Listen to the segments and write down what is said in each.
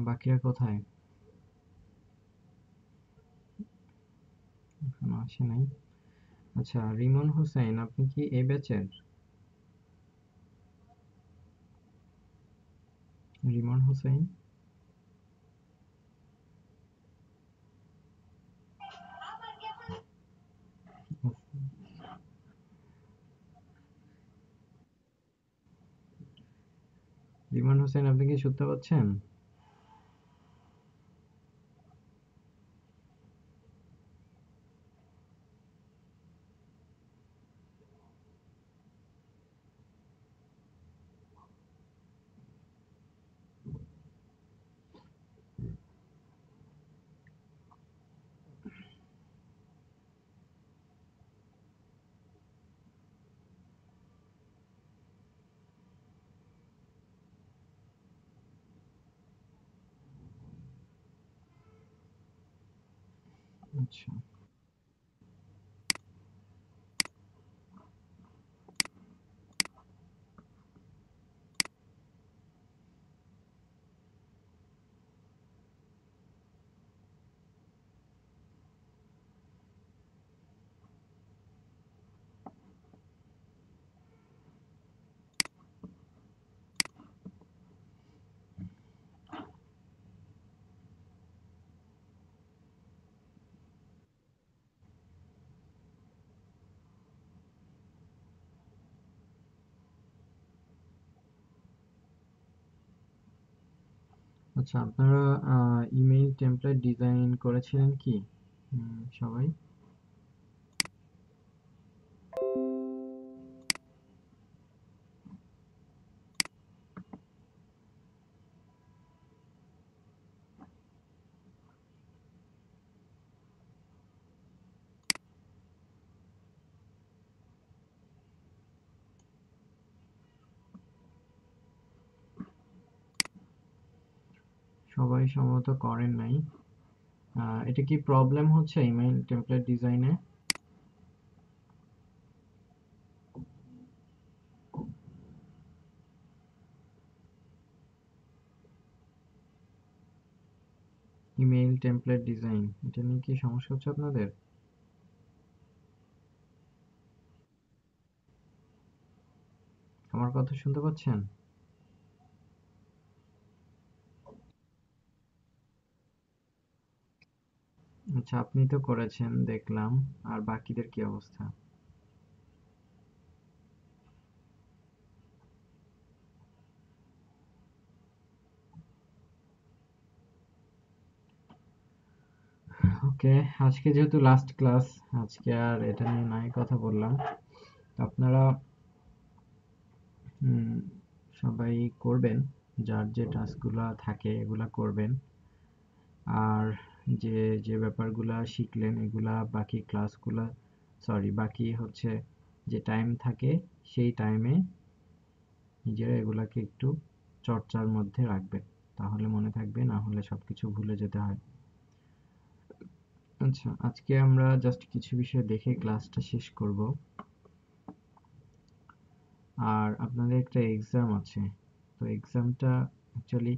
বাকিরা কোথায়? এখনো আসে নাই। আচ্ছা, রিমন হোসেন, আপনি কি এই ব্যাচের? রিমন হোসেন? রিমন হোসেন, আপনি কি শুনতে পাচ্ছেন? আচ্ছা। আচ্ছা, আপনারা ইমেইল টেমপ্লেট ডিজাইন করেছিলেন কি সবাই? সবাই সম্ভবত করেন নাই। এটা কি প্রবলেম হচ্ছে ইমেইল টেমপ্লেট ডিজাইনে? ইমেইল টেমপ্লেট ডিজাইন, এটা নিয়ে কি সমস্যা হচ্ছে আপনাদের? আমার কথা শুনতে পাচ্ছেন? আচ্ছা, আপনি তো করেছেন দেখলাম, আর বাকিদের কি অবস্থা? ওকে, আজকে যেহেতু লাস্ট ক্লাস, আজকে আর এটা নিয়ে নাই কথা বললাম। আপনারা উম, সবাই করবেন, যার যে টাস্কগুলো থাকে এগুলা করবেন। আর যে যে ব্যাপারগুলা শিখলেন এগুলা বাকি ক্লাসগুলা, সরি বাকি হচ্ছে যে টাইম থাকে সেই টাইমে নিজেরা এগুলাকে একটু চর্চার মধ্যে রাখবেন, তাহলে মনে থাকবে, না হলে সবকিছু ভুলে যেতে হয়। আচ্ছা, আজকে আমরা জাস্ট কিছু বিষয় দেখে ক্লাসটা শেষ করব। আর আপনাদের একটা এক্সাম আছে, তো এক্সামটা অ্যাকচুয়ালি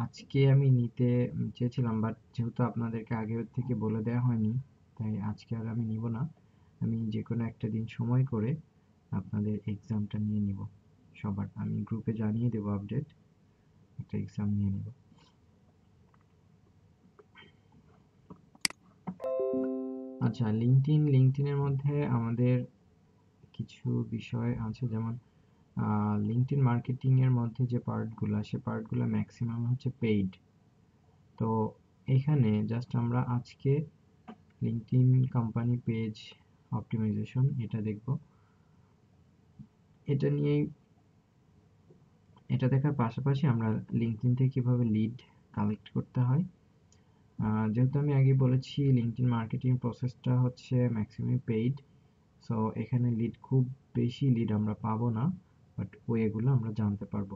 আজকে আমি নিতে চেয়েছিলাম, বাট যেহেতু আপনাদেরকে আগে থেকে বলে দেওয়া হয়নি, তাই আজকে আর আমি নিব না। আমি যে কোনো একটা দিন সময় করে আপনাদের এক্সামটা নিয়ে নিব। সবার আমি গ্রুপে জানিয়ে দেবো আপডেট, একটা এক্সাম নিয়ে নিব। আচ্ছা, লিঙ্কডইনের মধ্যে আমাদের কিছু বিষয় আছে, যেমন লিঙ্কডইন মার্কেটিং এর মধ্যে যে পার্টগুলো, সে পার্টগুলো ম্যাক্সিমাম হচ্ছে পেইড। তো এখানে জাস্ট আমরা আজকে লিঙ্কডইন কোম্পানি পেজ অপটিমাইজেশন এটা দেখব। এটা নিয়েই, এটা দেখার পাশাপাশি আমরা লিঙ্কডইন থেকে কিভাবে লিড কালেক্ট করতে হয়। যেহেতু আমি আগে বলেছি লিঙ্কডইন মার্কেটিং প্রসেসটা হচ্ছে ম্যাক্সিমাম পেইড, সো এখানে লিড খুব বেশি লিড আমরা পাবো না, বাট ওয়েগুলো আমরা জানতে পারবো।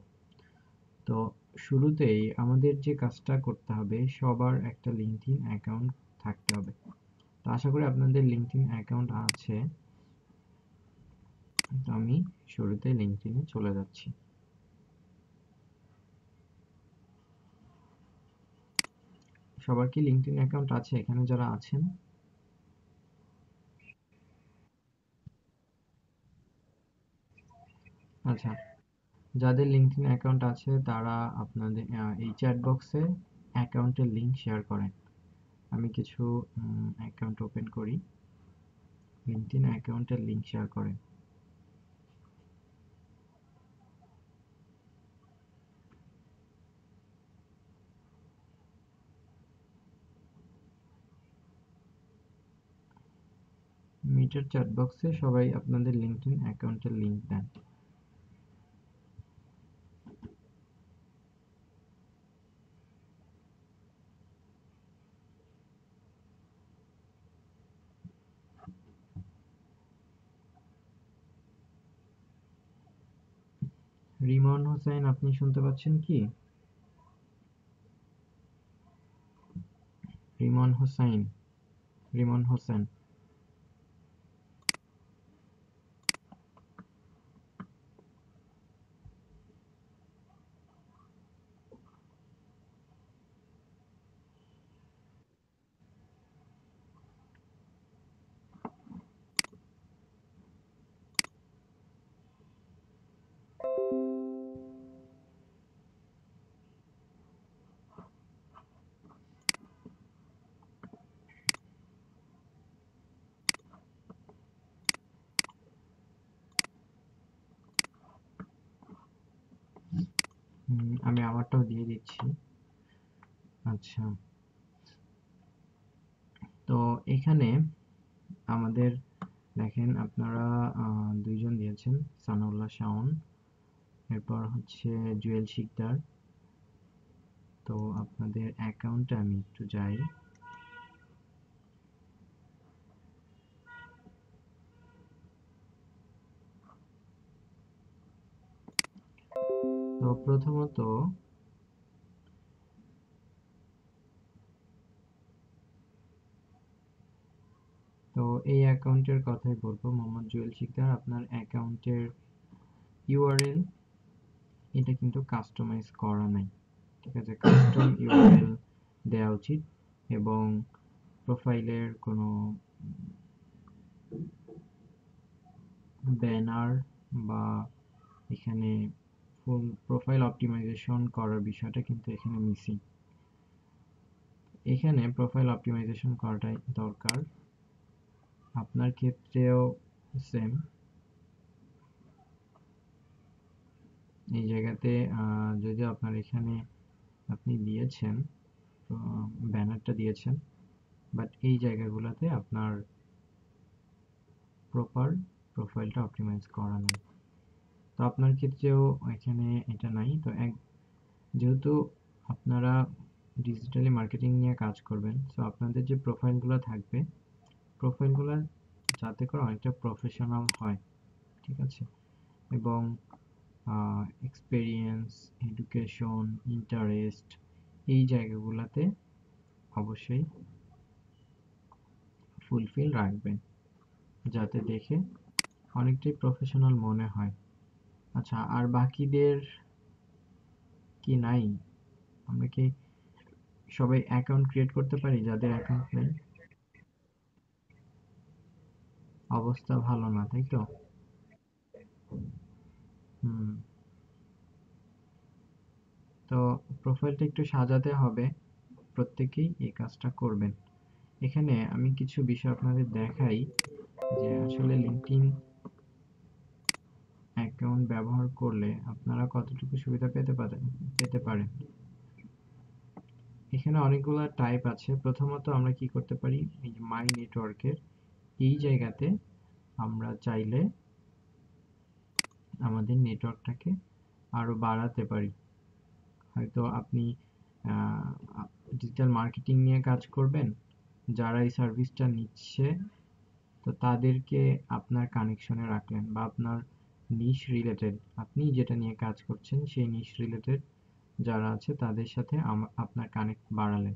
তো শুরুতেই আমাদের যে কাজটা করতে হবে, সবার একটা লিঙ্কডইন অ্যাকাউন্ট থাকতে হবে। তো আশা করি আপনাদের লিঙ্কডইন অ্যাকাউন্ট আছে। তো আমি শুরুতে লিঙ্কডইনে চলে যাচ্ছি। সবার কি লিঙ্কডইন অ্যাকাউন্ট আছে এখানে যারা আছেন? আচ্ছা, যাদের লিঙ্কডইন অ্যাকাউন্ট আছে তারা আপনাদের এই চ্যাট বক্সে অ্যাকাউন্টের লিংক শেয়ার করেন। আমি কিছু অ্যাকাউন্ট ওপেন করি, লিঙ্কডইন অ্যাকাউন্টের লিংক শেয়ার করেন। মিটার চ্যাট বক্সে সবাই আপনাদের লিঙ্কডইন অ্যাকাউন্টের লিংক দেন। রিমন হোসেন, আপনি শুনতে পাচ্ছেন কি? রিমন হোসাইন, রিমন হোসেন। আমি আমারটাও দিয়ে দিচ্ছি। আচ্ছা, তো এখানে আমাদের দেখেন আপনারা দুইজন দিয়েছেন, সানাউল্লাহ শাওন, এরপর হচ্ছে জুয়েল শিকদার। তো আপনাদের অ্যাকাউন্টে আমি একটু যাই। তো প্রথমত তো এই অ্যাকাউন্টের কথাই বলবো, মোহাম্মদ জুয়েল শিকদার। আপনার অ্যাকাউন্টের ইউআরএল এটা কিন্তু কাস্টমাইজ করা নাই, ঠিক আছে? কাস্টম ইউআরএল দেওয়া উচিত, এবং প্রোফাইলের কোনো ব্যানার বা এখানে ফুল প্রোফাইল অপটিমাইজেশন করার বিষয়টা কিন্তু এখানে মিসিং। এখানে প্রোফাইল অপটিমাইজেশন করাটাই দরকার। আপনার ক্ষেত্রেও সেম। এই জায়গাতে যদিও আপনার এখানে আপনি দিয়েছেন, ব্যানারটা দিয়েছেন, বাট এই জায়গাগুলোতে আপনার প্রপার প্রোফাইলটা অপটিমাইজ করা নেই। তো আপনার ক্ষেত্রেও এখানে এটা নাই। তো যেহেতু আপনারা ডিজিটালি মার্কেটিং নিয়ে কাজ করবেন, সো আপনাদের যে প্রোফাইলগুলো থাকবে, প্রোফাইলগুলো যাতে করে অনেকটা প্রফেশনাল হয়, ঠিক আছে? এবং এক্সপেরিয়েন্স, এডুকেশন, ইন্টারেস্ট, এই জায়গাগুলোতে অবশ্যই ফুলফিল রাখবেন, যাতে দেখে অনেকটাই প্রফেশনাল মনে হয়। আচ্ছা, আর বাকিদের কি নাই? আমরা কি সবাই অ্যাকাউন্ট ক্রিয়েট করতে পারি যাদের অ্যাকাউন্ট নেই? অবস্থা ভালো না, তাই তো? হুম। তো প্রোফাইলটা একটু সাজাতে হবে, প্রত্যেকেই এই কাজটা করবেন। এখানে আমি কিছু বিষয় আপনাদের দেখাই যে আসলে লিঙ্কডইন অ্যাকাউন্ট ব্যবহার করলে আপনারা কতটুকু সুবিধা পেতে পারেন। এখানে অনেকগুলো টাইপ আছে। প্রথমত আমরা কি করতে পারি, এই যে মাই নেটওয়ার্কের এই জায়গাতে আমরা চাইলে আমাদের নেটওয়ার্কটাকে আরো বাড়াতে পারি। হয়তো আপনি ডিজিটাল মার্কেটিং নিয়ে কাজ করবেন, যারা এই সার্ভিসটা নিচ্ছে, তো তাদেরকে আপনার কানেকশনে রাখলেন, বা আপনার নিশ রিলেটেড, আপনি যেটা নিয়ে কাজ করছেন সেই নিশ রিলেটেড যারা আছে তাদের সাথে আপনার কানেক্ট বাড়ালেন।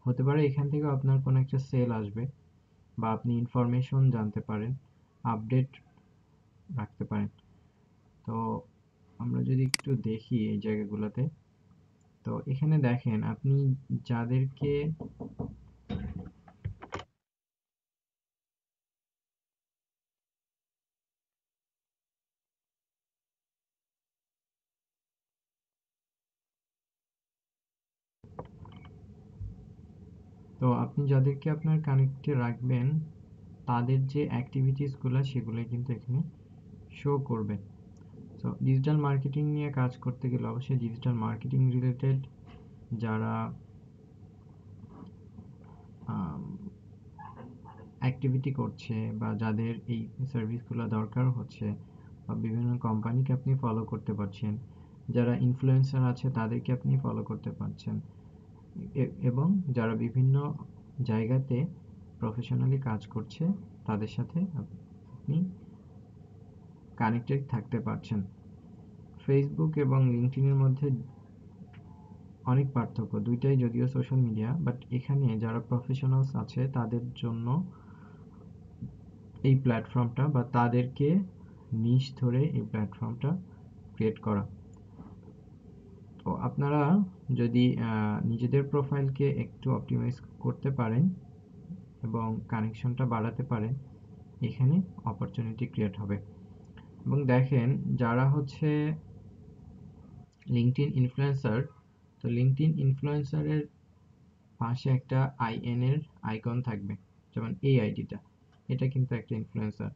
হতে পারে এখান থেকে আপনার কোনো একটা সেল আসবে, বা আপনি ইনফরমেশন জানতে পারেন, আপডেট রাখতে পারেন। তো আমরা যদি একটু দেখি এই জায়গাগুলোতে, তো এখানে দেখেন আপনি যাদেরকে যাদেরকে আপনার কানেক্টে রাখবেন তাদের যে অ্যাক্টিভিটিস গুলা সেগুলো কিন্তু এখানে শো করবে। তো ডিজিটাল মার্কেটিং নিয়ে কাজ করতে গেলে অবশ্যই ডিজিটাল মার্কেটিং রিলেটেড যারা অ্যাক্টিভিটি করছে বা যাদের এই সার্ভিসগুলো দরকার হচ্ছে বা বিভিন্ন কোম্পানিকে আপনি ফলো করতে পারছেন, যারা ইনফ্লুয়েন্সার আছে তাদেরকে আপনি ফলো করতে পারছেন, এবং যারা বিভিন্ন জায়গাতে প্রফেশনালি কাজ করছে তাদের সাথে আপনি কানেক্টেড থাকতে পারছেন। ফেসবুক এবং লিঙ্কডইনের মধ্যে অনেক পার্থক্য, দুইটাই যদিও সোশ্যাল মিডিয়া, বাট এখানে যারা প্রফেশনালস আছে তাদের জন্য এই প্ল্যাটফর্মটা বা তাদেরকে নিশ ধরে এই প্ল্যাটফর্মটা ক্রিয়েট করা। তো আপনারা যদি নিজেদের প্রোফাইলকে একটু অপটিমাইজ করতে পারেন এবং কানেকশনটা বাড়াতে পারেন, এখানে অপরচুনিটি ক্রিয়েট হবে। এবং দেখেন যারা হচ্ছে লিঙ্কডইন ইনফ্লুয়েন্সার, তো লিঙ্কডইন ইনফ্লুয়েন্সারের পাশে একটা আইএন এর আইকন থাকবে, যেমন এই আইডিটা, এটা কিন্তু একটা ইনফ্লুয়েন্সার।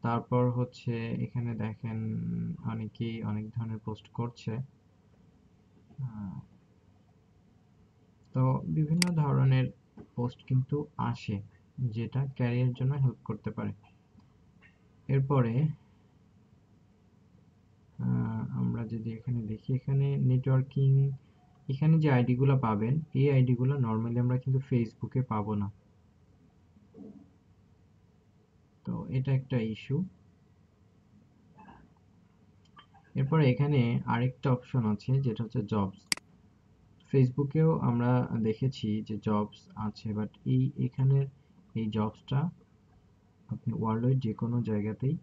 তারপর হচ্ছে এখানে দেখেন অনেকেই অনেক ধরনের পোস্ট করছে। তো বিভিন্ন ধরনের পোস্ট কিন্তু আসে যেটা ক্যারিয়ারের জন্য হেল্প করতে পারে। এরপরে আমরা যদি এখানে দেখি, এখানে নেটওয়ার্কিং, এখানে যে আইডি গুলো পাবেন এই আইডি গুলো নর্মালি আমরা কিন্তু ফেসবুকে পাবো না। তো এটা একটা ইস্যু। এরপরে এখানে আরেকটা অপশন আছে যেটা হচ্ছে জবস। ফেসবুকেও আমরা দেখেছি যে জবস আছে, বাট এখানের এই জবসটা আপনি ওয়ার্ল্ডের যে কোনো জায়গাতেই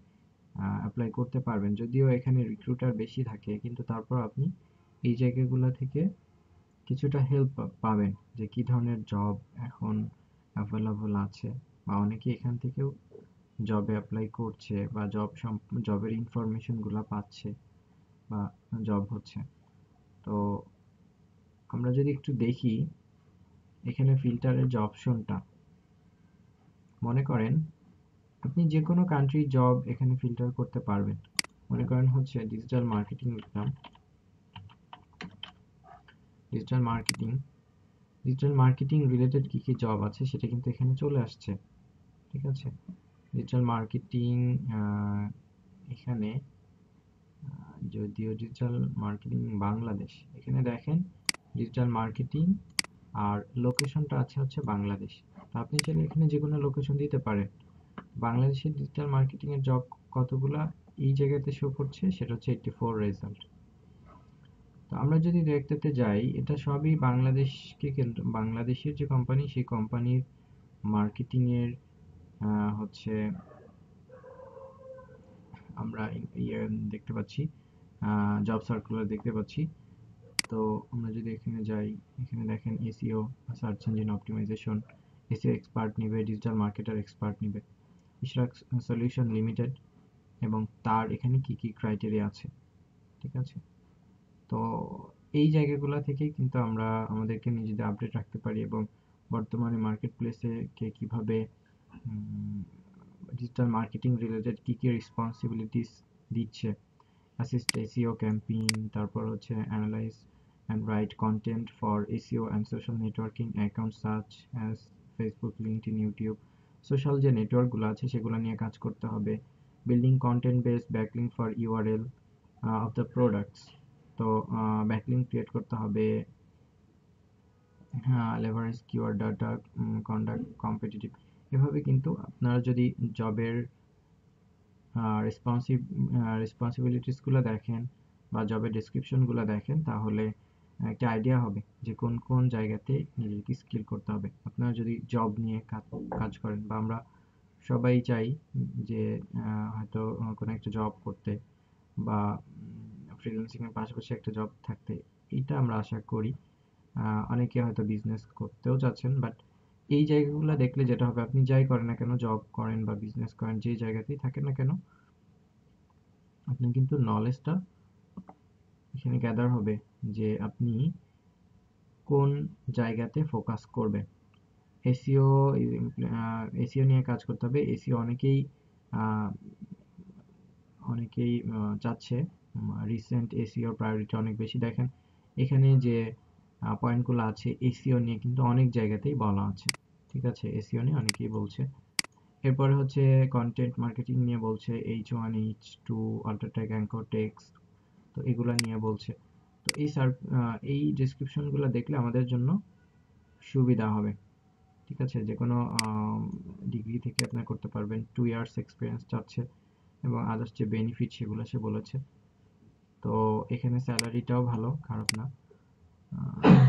অ্যাপ্লাই করতে পারবেন, যদিও এখানে রিক্রুটার বেশি থাকে, কিন্তু তারপর আপনি এই জায়গাগুলো থেকে কিছুটা হেল্প পাবেন যে কি ধরনের জব এখন অ্যাভেলেবল আছে, বা অনেকে এখান থেকেও জবে অ্যাপ্লাই করছে বা জবের ইনফরমেশনগুলো পাচ্ছে বা জব হচ্ছে। তো আমরা যদি একটু দেখি এখানে ফিল্টারের যে অপশনটা, মনে করেন আপনি যে কোনো কান্ট্রির জব এখানে ফিল্টার করতে পারবেন। মনে করেন হচ্ছে ডিজিটাল মার্কেটিং লিখলাম, digital marketing, digital marketing related কি কি জব আছে সেটা কিন্তু এখানে চলে আসছে। ঠিক আছে, ডিজিটাল মার্কেটিং এখানে যদিও ডিজিটাল মার্কেটিং বাংলাদেশ, এখানে দেখেন ডিজিটাল মার্কেটিং আর লোকেশনটা আছে হচ্ছে বাংলাদেশ। তো আপনি চাইলে এখানে যে কোনো লোকেশন দিতে পারেন। বাংলাদেশের ডিজিটাল মার্কেটিং এর জব কতগুলা এই জায়গাতে শো করছে সেটা হচ্ছে 84 রেজাল্ট। তো আমরা যদি দেখতে যাই, এটা সবই বাংলাদেশকে কেন্দ্র, বাংলাদেশের যে কোম্পানি সেই কোম্পানির মার্কেটিং এর হচ্ছে আমরা ইয়ে দেখতে পাচ্ছি, জব সার্কুলার দেখতে পাচ্ছি। তো আমরা যদি এখানে যাই, এখানে দেখেন SEO, search engine optimization, SEO expert নিবে, ডিজিটাল মার্কেটার এক্সপার্ট নিবে, ইশরাক সলিউশন লিমিটেড, এবং তার এখানে কি কি ক্রাইটেরিয়া আছে। ঠিক আছে, তো এই জায়গাগুলো থেকেই কিন্তু আমরা আমাদেরকে নিজেদের আপডেট রাখতে পারি এবং বর্তমানে মার্কেট প্লেসে কে কিভাবে ডিজিটাল মার্কেটিং রিলেটেড কি কি রেসপন্সিবিলিটিস দিচ্ছে, assist SEO campaign, তারপর হচ্ছে analyze and write content for SEO and social networking accounts such as Facebook, LinkedIn, YouTube, social যে নেটওয়ার্কগুলো আছে সেগুলো নিয়ে কাজ করতে হবে, building content based backlink for URL of the products, তো ব্যাকলিঙ্ক ক্রিয়েট করতে হবে, হ্যাঁ, leverage keyword data, conduct competitive. এভাবে কিন্তু আপনারা যদি জবের রেসপন্সিবিলিটিসগুলো দেখেন বা জবের ডেসক্রিপশনগুলো দেখেন, তাহলে একটা আইডিয়া হবে যে কোন কোন জায়গাতে নিজেকে স্কিল করতে হবে। আপনারা যদি জব নিয়ে কাজ করেন, বা আমরা সবাই চাই যে হয়তো কোনো একটা জব করতে বা ফ্রিল্যান্সিং এর পাশাপাশি একটা জব থাকতে, এটা আমরা আশা করি। অনেকে হয়তো বিজনেস করতেও চাচ্ছেন, বাট এই জায়গাগুলো দেখলে যেটা হবে, আপনি যাই করেন না কেন, জব করেন বা বিজনেস করেন, যে জায়গাতেই থাকেন না কেন, আপনি কিন্তু নলেজটা এখানে গ্যাদার হবে যে আপনি কোন জায়গাতে ফোকাস করবেন। এসইও, এসইও নিয়ে কাজ করতে হবে। এসইও আহ, অনেকেই চাচ্ছে। রিসেন্ট এসইওর প্রায়োরিটি অনেক বেশি। দেখেন এখানে যে পয়েন্টগুলো আছে এসইও নিয়ে কিন্তু অনেক জায়গাতেই বলা আছে। ঠিক আছে, এসইও নিয়ে অনেকেই বলছে। এরপরে হচ্ছে কন্টেন্ট মার্কেটিং নিয়ে বলছে, H1 H2 UltraTech anchor text, তো এগুলা নিয়ে বলছে। তো এই ডেসক্রিপশনগুলো দেখলে আমাদের জন্য সুবিধা হবে। ঠিক আছে, যে কোনো ডিগ্রি থেকে আপনার করতে পারবেন, 2 ইয়ার্স এক্সপিরিয়েন্স চাচ্ছে, এবং আদার্স যে বেনিফিট সেগুলো সে বলেছে। তো এখানে স্যালারিটাও ভালো, খারাপ না।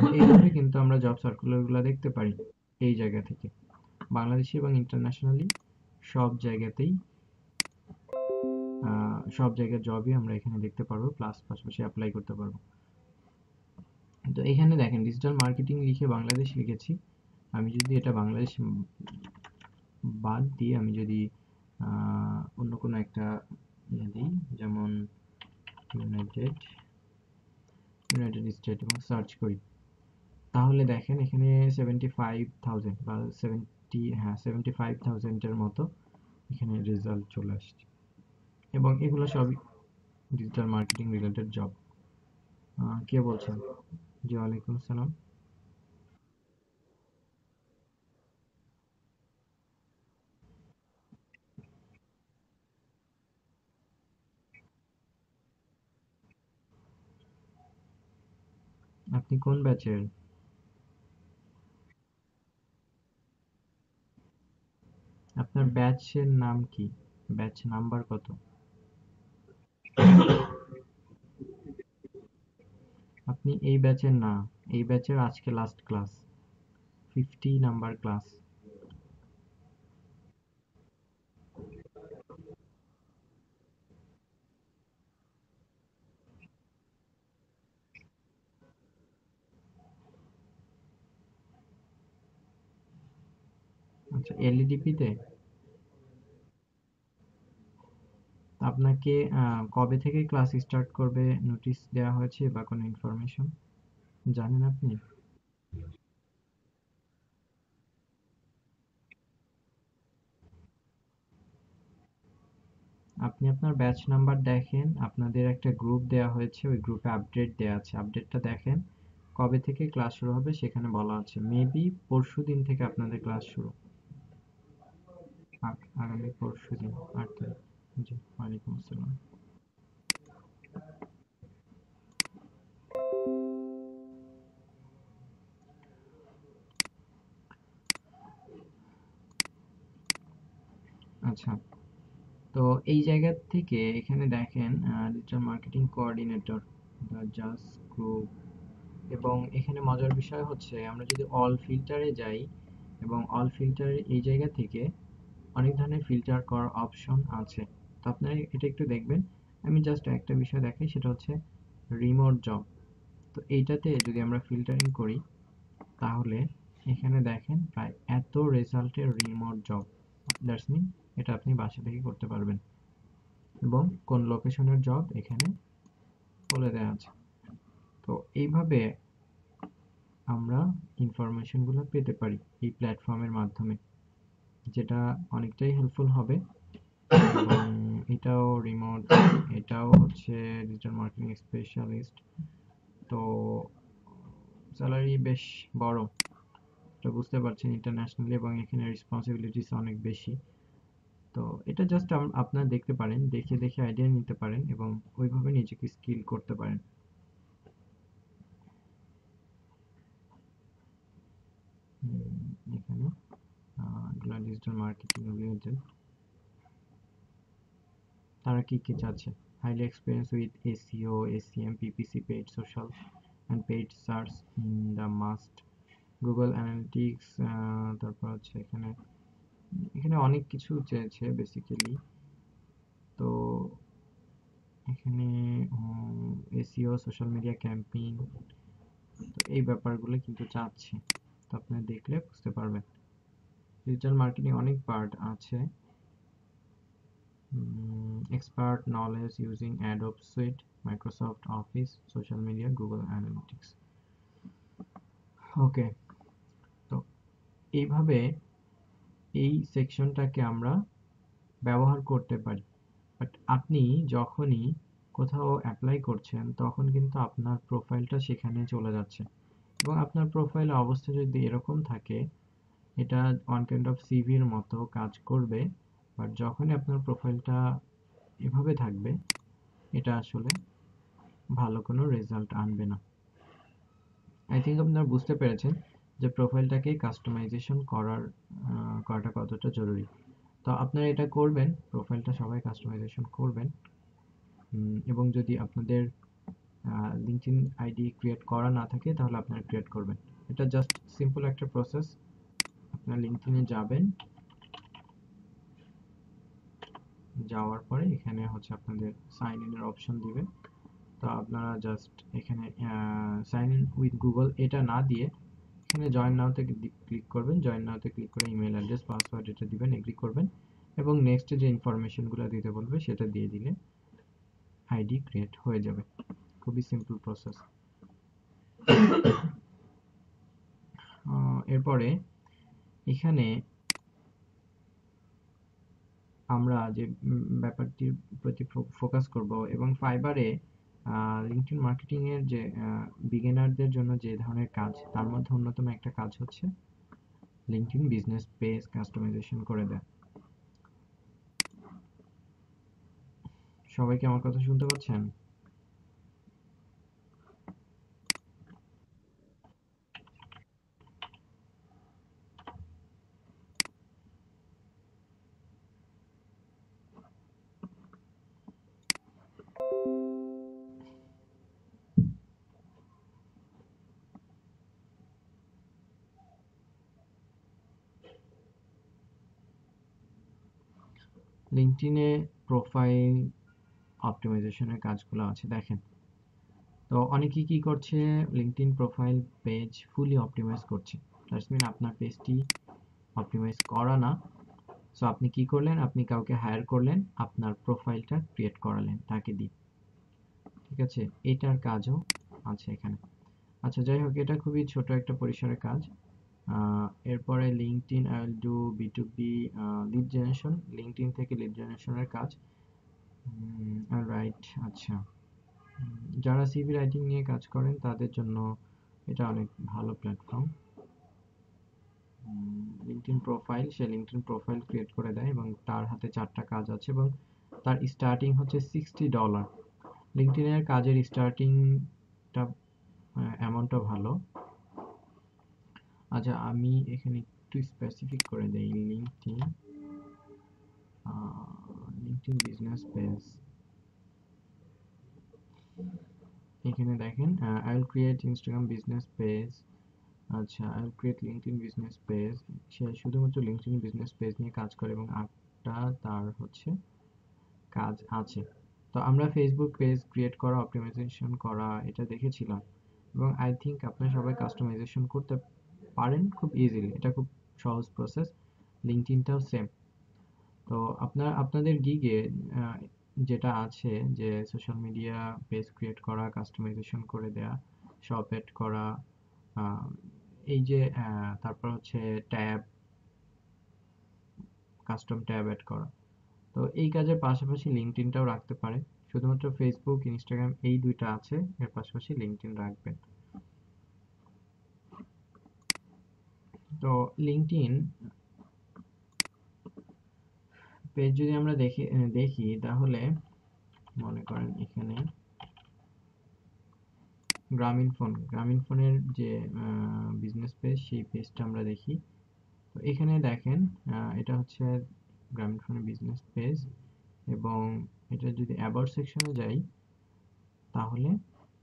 তো এইভাবে কিন্তু আমরা জব সার্কুলারগুলো দেখতে পারি এই জায়গা থেকে। বাংলাদেশি এবং ইন্টারন্যাশনালি সব জায়গাতেই সব জায়গার জবই আমরা এখানে দেখতে পারবো, প্লাস পাশাপাশি অ্যাপ্লাই করতে পারবো। তো এখানে দেখেন ডিজিটাল মার্কেটিং লিখে বাংলাদেশ লিখেছি। আমি যদি এটা বাংলাদেশ বাদ দিয়ে আমি যদি অন্য কোনো একটা ইয়ে দিই, যেমন ইউনাইটেড ইউনাইটেড স্টেট, এবং সার্চ করি, তাহলে দেখেন এখানে 75,000 বা 75,000-এর মতো এখানে রেজাল্ট চলে আসছে, এবং এগুলো সবই ডিজিটাল মার্কেটিং রিলেটেড জব। কে বলছেন? জি, ওয়ালাইকুম আসসালাম। আপনি কোন ব্যাচের? আপনার ব্যাচের নাম কি? ব্যাচ নাম্বার কত? আপনি এই ব্যাচের না, এই ব্যাচের আজকে লাস্ট ক্লাস, 50 নাম্বার ক্লাস। আচ্ছা, এলইডিপি তে। আপনাকে কবে থেকে ক্লাস স্টার্ট করবে নোটিশ দেওয়া হয়েছে বা কোনো ইনফরমেশন জানেন আপনি? আপনি আপনার ব্যাচ নাম্বার দেখেন, আপনাদের একটা গ্রুপ দেওয়া হয়েছে, ওই গ্রুপে আপডেট দেওয়া আছে, আপডেটটা দেখেন। কবে থেকে ক্লাস শুরু হবে সেখানে বলা আছে, মেবি পরশুদিন থেকে আপনাদের ক্লাস শুরু। আগামী পরশুদিন, 8 তারিখ। জি, ওয়ালাইকুম আসসালাম। আচ্ছা, তো এই জায়গা থেকে এখানে দেখেন digital marketing coordinator, the just group. এবং এখানে মজার বিষয় হচ্ছে, আমরা যদি অল ফিল্টারে যাই, এবং অল ফিল্টারে এই জায়গা থেকে অনেক ধরনের ফিল্টার করার অপশন আছে। তো আপনারা এটা একটু দেখবেন। আমি জাস্ট একটা বিষয় দেখাই, সেটা হচ্ছে রিমোট জব। তো এইটাতে যদি আমরা ফিল্টারিং করি, তাহলে এখানে দেখেন প্রায় এত রেজাল্টের রিমোট জব। দ্যাটস মিন এটা আপনি বাসা থেকে করতে পারবেন, এবং কোন লোকেশনের জব এখানে বলে দেওয়া আছে। তো এইভাবে আমরা ইনফরমেশনগুলো পেতে পারি এই প্ল্যাটফর্মের মাধ্যমে, যেটা অনেকটাই হেল্পফুল হবে। এবং এটাও রিমোট, এটাও হচ্ছে ডিজিটাল মার্কেটিং স্পেশালিস্ট। তো স্যালারি বেশ বড়, এটা বুঝতে পারছেন, ইন্টারন্যাশনালি, এবং এখানে রেসপন্সিবিলিটিস অনেক বেশি। তো এটা জাস্ট আপনারা দেখতে পারেন, দেখে দেখে আইডিয়া নিতে পারেন, এবং ওইভাবে নিজেকে স্কিল করতে পারেন। এখানে ডিজিটাল মার্কেটিং রিলেটেড তারা কি কি চাচ্ছে? Highly experience with SEO, SEM, PPC, paid social and paid search in the must, Google analytics. তারপর হচ্ছে এখানে এখানে অনেক কিছু চেয়েছে বেসিক্যালি। তো এখানে এসইও, সোশ্যাল মিডিয়া ক্যাম্পেইন, তো এই ব্যাপারগুলো কিন্তু চাচ্ছে। তো আপনারা দেখলে বুঝতে পারবেন ডিজিটাল মার্কেটিং অনেক পার্ট আছে। Expert knowledge using Adobe Suite, Microsoft Office, social media, Google Analytics. ওকে, তো এইভাবে এই সেকশনটাকে আমরা ব্যবহার করতে পারি। বাট আপনি যখনই কোথাও অ্যাপ্লাই করছেন তখন কিন্তু আপনার প্রোফাইলটা সেখানে চলে যাচ্ছে, এবং আপনার প্রোফাইল অবস্থা যদি এরকম থাকে, এটা ওয়ান কাইন্ড অফ সিভির মতো কাজ করবে। বাট যখনই আপনার প্রোফাইলটা এভাবে থাকবে, এটা আসলে ভালো কোনো রেজাল্ট আনবে না। আই থিঙ্ক আপনারা বুঝতে পেরেছেন যে প্রোফাইলটাকে কাস্টমাইজেশন করাটা কতটা জরুরি। তো আপনারা এটা করবেন, প্রোফাইলটা সবাই কাস্টমাইজেশন করবেন। এবং যদি আপনাদের লিঙ্কডইন আইডি ক্রিয়েট করা না থাকে তাহলে আপনারা ক্রিয়েট করবেন। এটা জাস্ট সিম্পল একটা প্রসেস। আপনারা লিঙ্কডইনে যাবেন, যাওয়ার পরে এখানে হচ্ছে আপনাদের সাইন ইন এর অপশন দিবে। তো আপনারা জাস্ট এখানে সাইন ইন উইথ গুগল এটা না দিয়ে এখানে জয়েন নাওতে ক্লিক করবেন। জয়েন নাওতে ক্লিক করে ইমেল অ্যাড্রেস, পাসওয়ার্ড এটা দিবেন, এগ্রি করবেন, এবং নেক্সট যে ইনফরমেশনগুলো দিতে বলবে সেটা দিয়ে দিলে আইডি ক্রিয়েট হয়ে যাবে। খুবই সিম্পল প্রসেস। এরপরে এখানে আমরা যে ব্যাপারটির প্রতি ফোকাস করব, এবং ফাইবারে লিঙ্কডইন মার্কেটিং এর যে বিগিনারদের জন্য যে ধরনের কাজ, তার মধ্যে অন্যতম একটা কাজ হচ্ছে লিঙ্কডইন বিজনেস পেজ কাস্টমাইজেশন করে দেয়। সবাই কি আমার কথা শুনতে পাচ্ছেন? লিঙ্কডইনে প্রোফাইল অপটিমাইজেশনের কাজগুলো আছে, দেখেন। তো অনেকেই কি করছে, লিঙ্কডইন প্রোফাইল পেজ ফুলি অপটিমাইজ করছে। দ্যাটস মিন আপনার পেজটি অপটিমাইজ করা না। সো আপনি কি করলেন, আপনি কাউকে হায়ার করলেন, আপনার প্রোফাইলটা ক্রিয়েট করালেন তাকে দিয়ে। ঠিক আছে, এটার কাজও আছে এখানে। আচ্ছা, যাই হোক, এটা খুবই ছোট একটা পরিসরের কাজ। এরপরে LinkedIn I will do B2B lead generation, LinkedIn থেকে লিড জেনারেশনের কাজ। রাইট, আচ্ছা। যারা সিভি রাইটিং নিয়ে কাজ করেন তাদের জন্য এটা অনেক ভালো প্ল্যাটফর্ম। লিঙ্কডইন প্রোফাইল, সে লিঙ্কডইন প্রোফাইল ক্রিয়েট করে দেয় এবং তার হাতে 4টা কাজ আছে, এবং তার স্টার্টিং হচ্ছে $60। লিঙ্কডইনের কাজের স্টার্টিংটা অ্যামাউন্টটা ভালো। আচ্ছা, আমি এখানে একটু স্পেসিফিক করে দেই। লিঙ্কডইন বিজনেস পেজ, এখানে দেখেন I will create Instagram business page. আচ্ছা, I will create LinkedIn business page. সে শুধুমাত্র লিঙ্কডইন বিজনেস পেজ নিয়ে কাজ করে এবং 8টা তার হচ্ছে কাজ আছে। তো আমরা ফেসবুক পেজ ক্রিয়েট করা, অপটিমাইজেশন করা এটা দেখেছিলাম, এবং আই থিঙ্ক আপনারা সবাই কাস্টমাইজেশন করতে পারেন খুব ইজিলি। এটা খুব সহজ প্রসেস। লিঙ্কডইনটাও সেম। তো আপনাদের গিগে যেটা আছে যে সোশ্যাল মিডিয়া পেজ ক্রিয়েট করা, কাস্টমাইজেশন করে দেয়া, শপ এড করা, আহ, এই যে তারপর হচ্ছে ট্যাব, কাস্টম ট্যাব এড করা। তো এই কাজের পাশাপাশি লিঙ্কডইনটাও রাখতে পারে। শুধুমাত্র ফেসবুক, ইনস্টাগ্রাম এই দুইটা আছে, এর পাশাপাশি লিঙ্কডইন রাখবেন। তো লিঙ্কডইন পেজ যদি আমরা দেখি তাহলে মনে করেন এখানে গ্রামীণ ফোনের যে বিজনেস পেজ, সেই পেজটা আমরা দেখি। তো এখানে দেখেন এটা হচ্ছে গ্রামীণ ফোনের বিজনেস পেজ, এবং এটা যদি অ্যাবাউট সেকশনে যাই তাহলে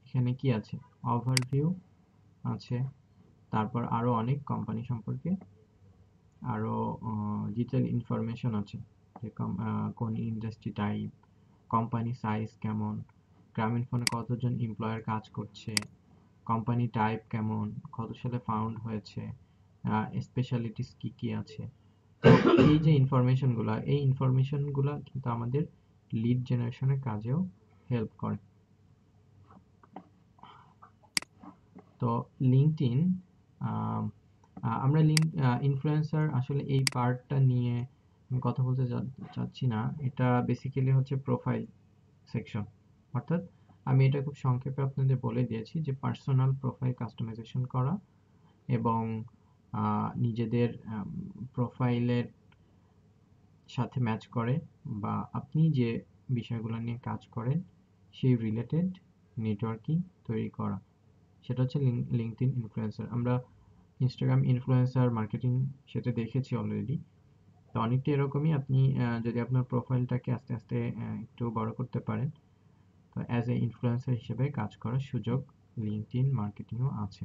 এখানে কি আছে, ওভারভিউ আছে, তারপর আরো অনেক কোম্পানি সম্পর্কে আরো ডিটেইল ইনফরমেশন আছে, যে কোন ইন্ডাস্ট্রি টাইপ, কোম্পানি সাইজ কেমন, গ্রামীণফোনে কতজন এমপ্লয়ার কাজ করছে, কোম্পানি টাইপ কেমন, কত সালে ফাউন্ড হয়েছে, স্পেশালিটিস কি কি আছে। তো এই যে ইনফরমেশনগুলো, এই ইনফরমেশনগুলো কিন্তু আমাদের লিড জেনারেশনের কাজেও হেল্প করে। তো লিঙ্কডইন, আমরা ইনফ্লুয়েন্সার আসলে এই পার্টটা নিয়ে আমি কথা বলতে চাচ্ছি না। এটা বেসিক্যালি হচ্ছে প্রোফাইল সেকশন। অর্থাৎ আমি এটা খুব সংক্ষেপে আপনাদের বলে দিয়েছি যে পার্সোনাল প্রোফাইল কাস্টমাইজেশন করা এবং নিজেদের প্রোফাইলের সাথে ম্যাচ করে বা আপনি যে বিষয়গুলো নিয়ে কাজ করেন সেই রিলেটেড নেটওয়ার্কিং তৈরি করা, সেটা হচ্ছে লিঙ্কডইন ইনফ্লুয়েন্সার। আমরা ইনস্টাগ্রাম ইনফ্লুয়েন্সার মার্কেটিং সেটা দেখেছি অলরেডি। তো অনেকটা এরকমই, আপনি যদি আপনার প্রোফাইলটাকে আস্তে আস্তে একটু বড় করতে পারেন, তো অ্যাজ এ ইনফ্লুয়েন্সার হিসেবে কাজ করার সুযোগ লিঙ্কডইন মার্কেটিংও আছে।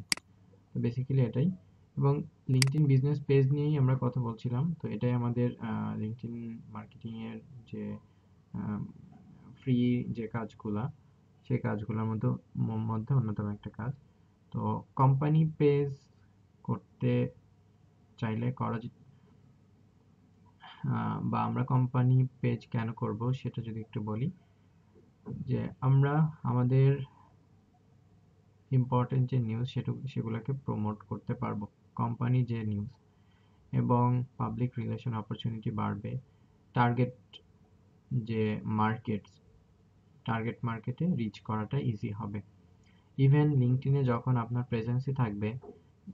তো বেসিক্যালি এটাই। এবং লিঙ্কডইন বিজনেস পেজ নিয়েই আমরা কথা বলছিলাম। তো এটাই আমাদের লিঙ্কডইন মার্কেটিং এর যে ফ্রি যে কাজগুলা, সেই কাজগুলোর মধ্যে অন্যতম একটা কাজ। তো কোম্পানি পেজ করতে চাইলে বা আমরা কোম্পানি পেজ কেন করব সেটা যদি একটু বলি, যে আমরা আমাদের ইম্পর্টেন্ট যে নিউজ সেগুলোকে প্রমোট করতে পারবো, কোম্পানি যে নিউজ, এবং পাবলিক রিলেশন অপরচুনিটি বাড়বে। টার্গেট যে টার্গেট মার্কেটে রিচ করাটা ইজি হবে। ইভেন লিঙ্কডইনে যখন আপনার প্রেজেন্সই থাকবে,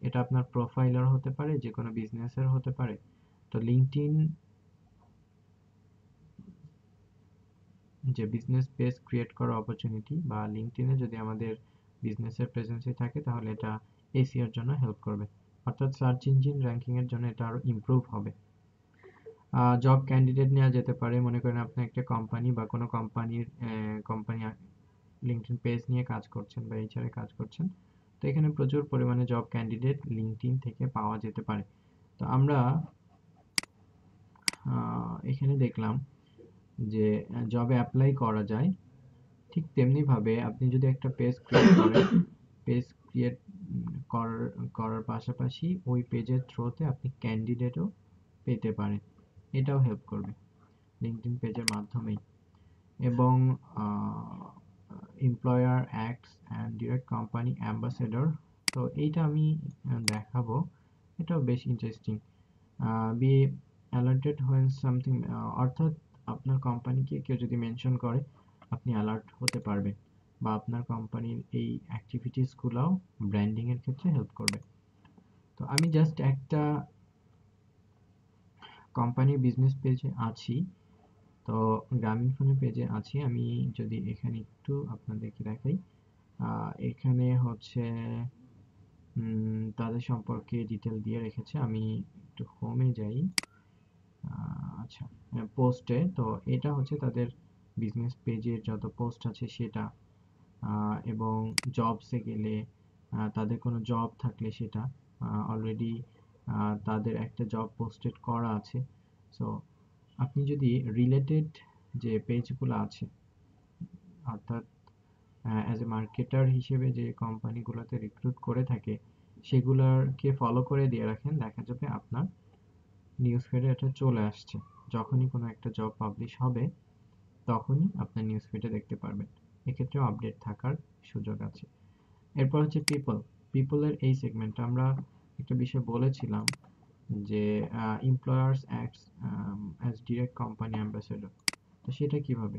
এটা আপনার প্রোফাইলের হতে পারে, যে কোনো বিজনেসের হতে পারে। তো লিঙ্কডইন যে বিজনেস পেজ ক্রিয়েট করার অপরচুনিটি, বা লিঙ্কডইনে যদি আমাদের বিজনেসের প্রেজেন্সই থাকে, তাহলে এটা এসইওর জন্য হেল্প করবে। অর্থাৎ সার্চ ইঞ্জিন র্যাঙ্কিং এর জন্য এটা আরো ইমপ্রুভ হবে। জব ক্যান্ডিডেট নেওয়া যেতে পারে। মনে করেন আপনি একটা কোম্পানি বা কোনো কোম্পানি লিঙ্কডইন পেজ নিয়ে কাজ করছেন বা এইচআর কাজ করছেন, তো এখানে প্রচুর পরিমাণে জব ক্যান্ডিডেট লিঙ্কডইন থেকে পাওয়া যেতে পারে। তো আমরা এখানে দেখলাম যে জবে অ্যাপ্লাই করা যায়। ঠিক তেমনি ভাবে আপনি যদি একটা পেজ ক্রিয়েট করেন, পেজ ক্রিয়েট করার পাশাপাশি ওই পেজের থ্রুতে আপনি ক্যান্ডিডেটও পেতে পারেন, এটাও হেল্প করবে লিঙ্কডইন পেজের মাধ্যমেই। এবং employer acts and direct company ambassador, তো এইটা আমি দেখাবো, এটাও বেশ interesting. Be alerted when something, অর্থাৎ আপনার কোম্পানিকে কেউ যদি মেনশন করে, আপনি অ্যালার্ট হতে পারবেন, বা আপনার কোম্পানির এই অ্যাক্টিভিটিসগুলোও ব্র্যান্ডিং এর ক্ষেত্রে হেল্প করবে। তো আমি জাস্ট একটা কোম্পানির বিজনেস পেজে আছি, তো গ্রামীণফোনের পেজে আছি। আমি যদি এখানে একটু আপনাদেরকে দেখাই, এখানে হচ্ছে তাদের সম্পর্কে ডিটেল দিয়ে রেখেছে। আমি একটু হোমে যাই। আচ্ছা, পোস্টে, তো এটা হচ্ছে তাদের বিজনেস পেজের যত পোস্ট আছে সেটা, এবং জবসে গেলে তাদের কোনো জব থাকলে সেটা অলরেডি তাদের একটা জব পোস্টেড করা আছে। সো আপনি যদি রিলেটেড যে পেজগুলো আছে, অর্থাৎ অ্যাজ এ মার্কেটার হিসেবে যে কোম্পানিগুলোতে রিক্রুট করে থাকে, সেগুলোকে ফলো করে দিয়ে রাখেন, দেখা যাবে আপনার নিউজ ফিডে এটা চলে আসছে। যখনই কোনো একটা জব পাবলিশ হবে, তখনই আপনার নিউজ ফিডে দেখতে পারবেন। এক্ষেত্রেও আপডেট থাকার সুযোগ আছে। এরপর হচ্ছে পিপলের এই সেগমেন্টটা আমরা একটা বিষয় বলেছিলাম, যে employers acts as direct company ambassador. তো সেটা কিভাবে?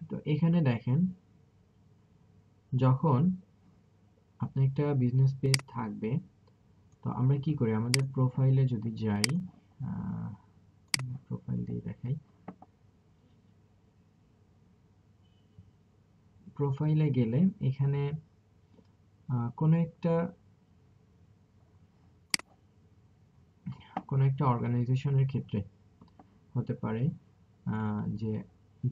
তো এখানে দেখেন, যখন আপনার একটা বিজনেস পেজ থাকবে, তো আমরা কি করি, আমাদের প্রোফাইলে যদি যাই, প্রোফাইল দিয়ে দেখাই। প্রোফাইলে গেলে এখানে কোনো একটা অর্গানাইজেশনের ক্ষেত্রে হতে পারে, যে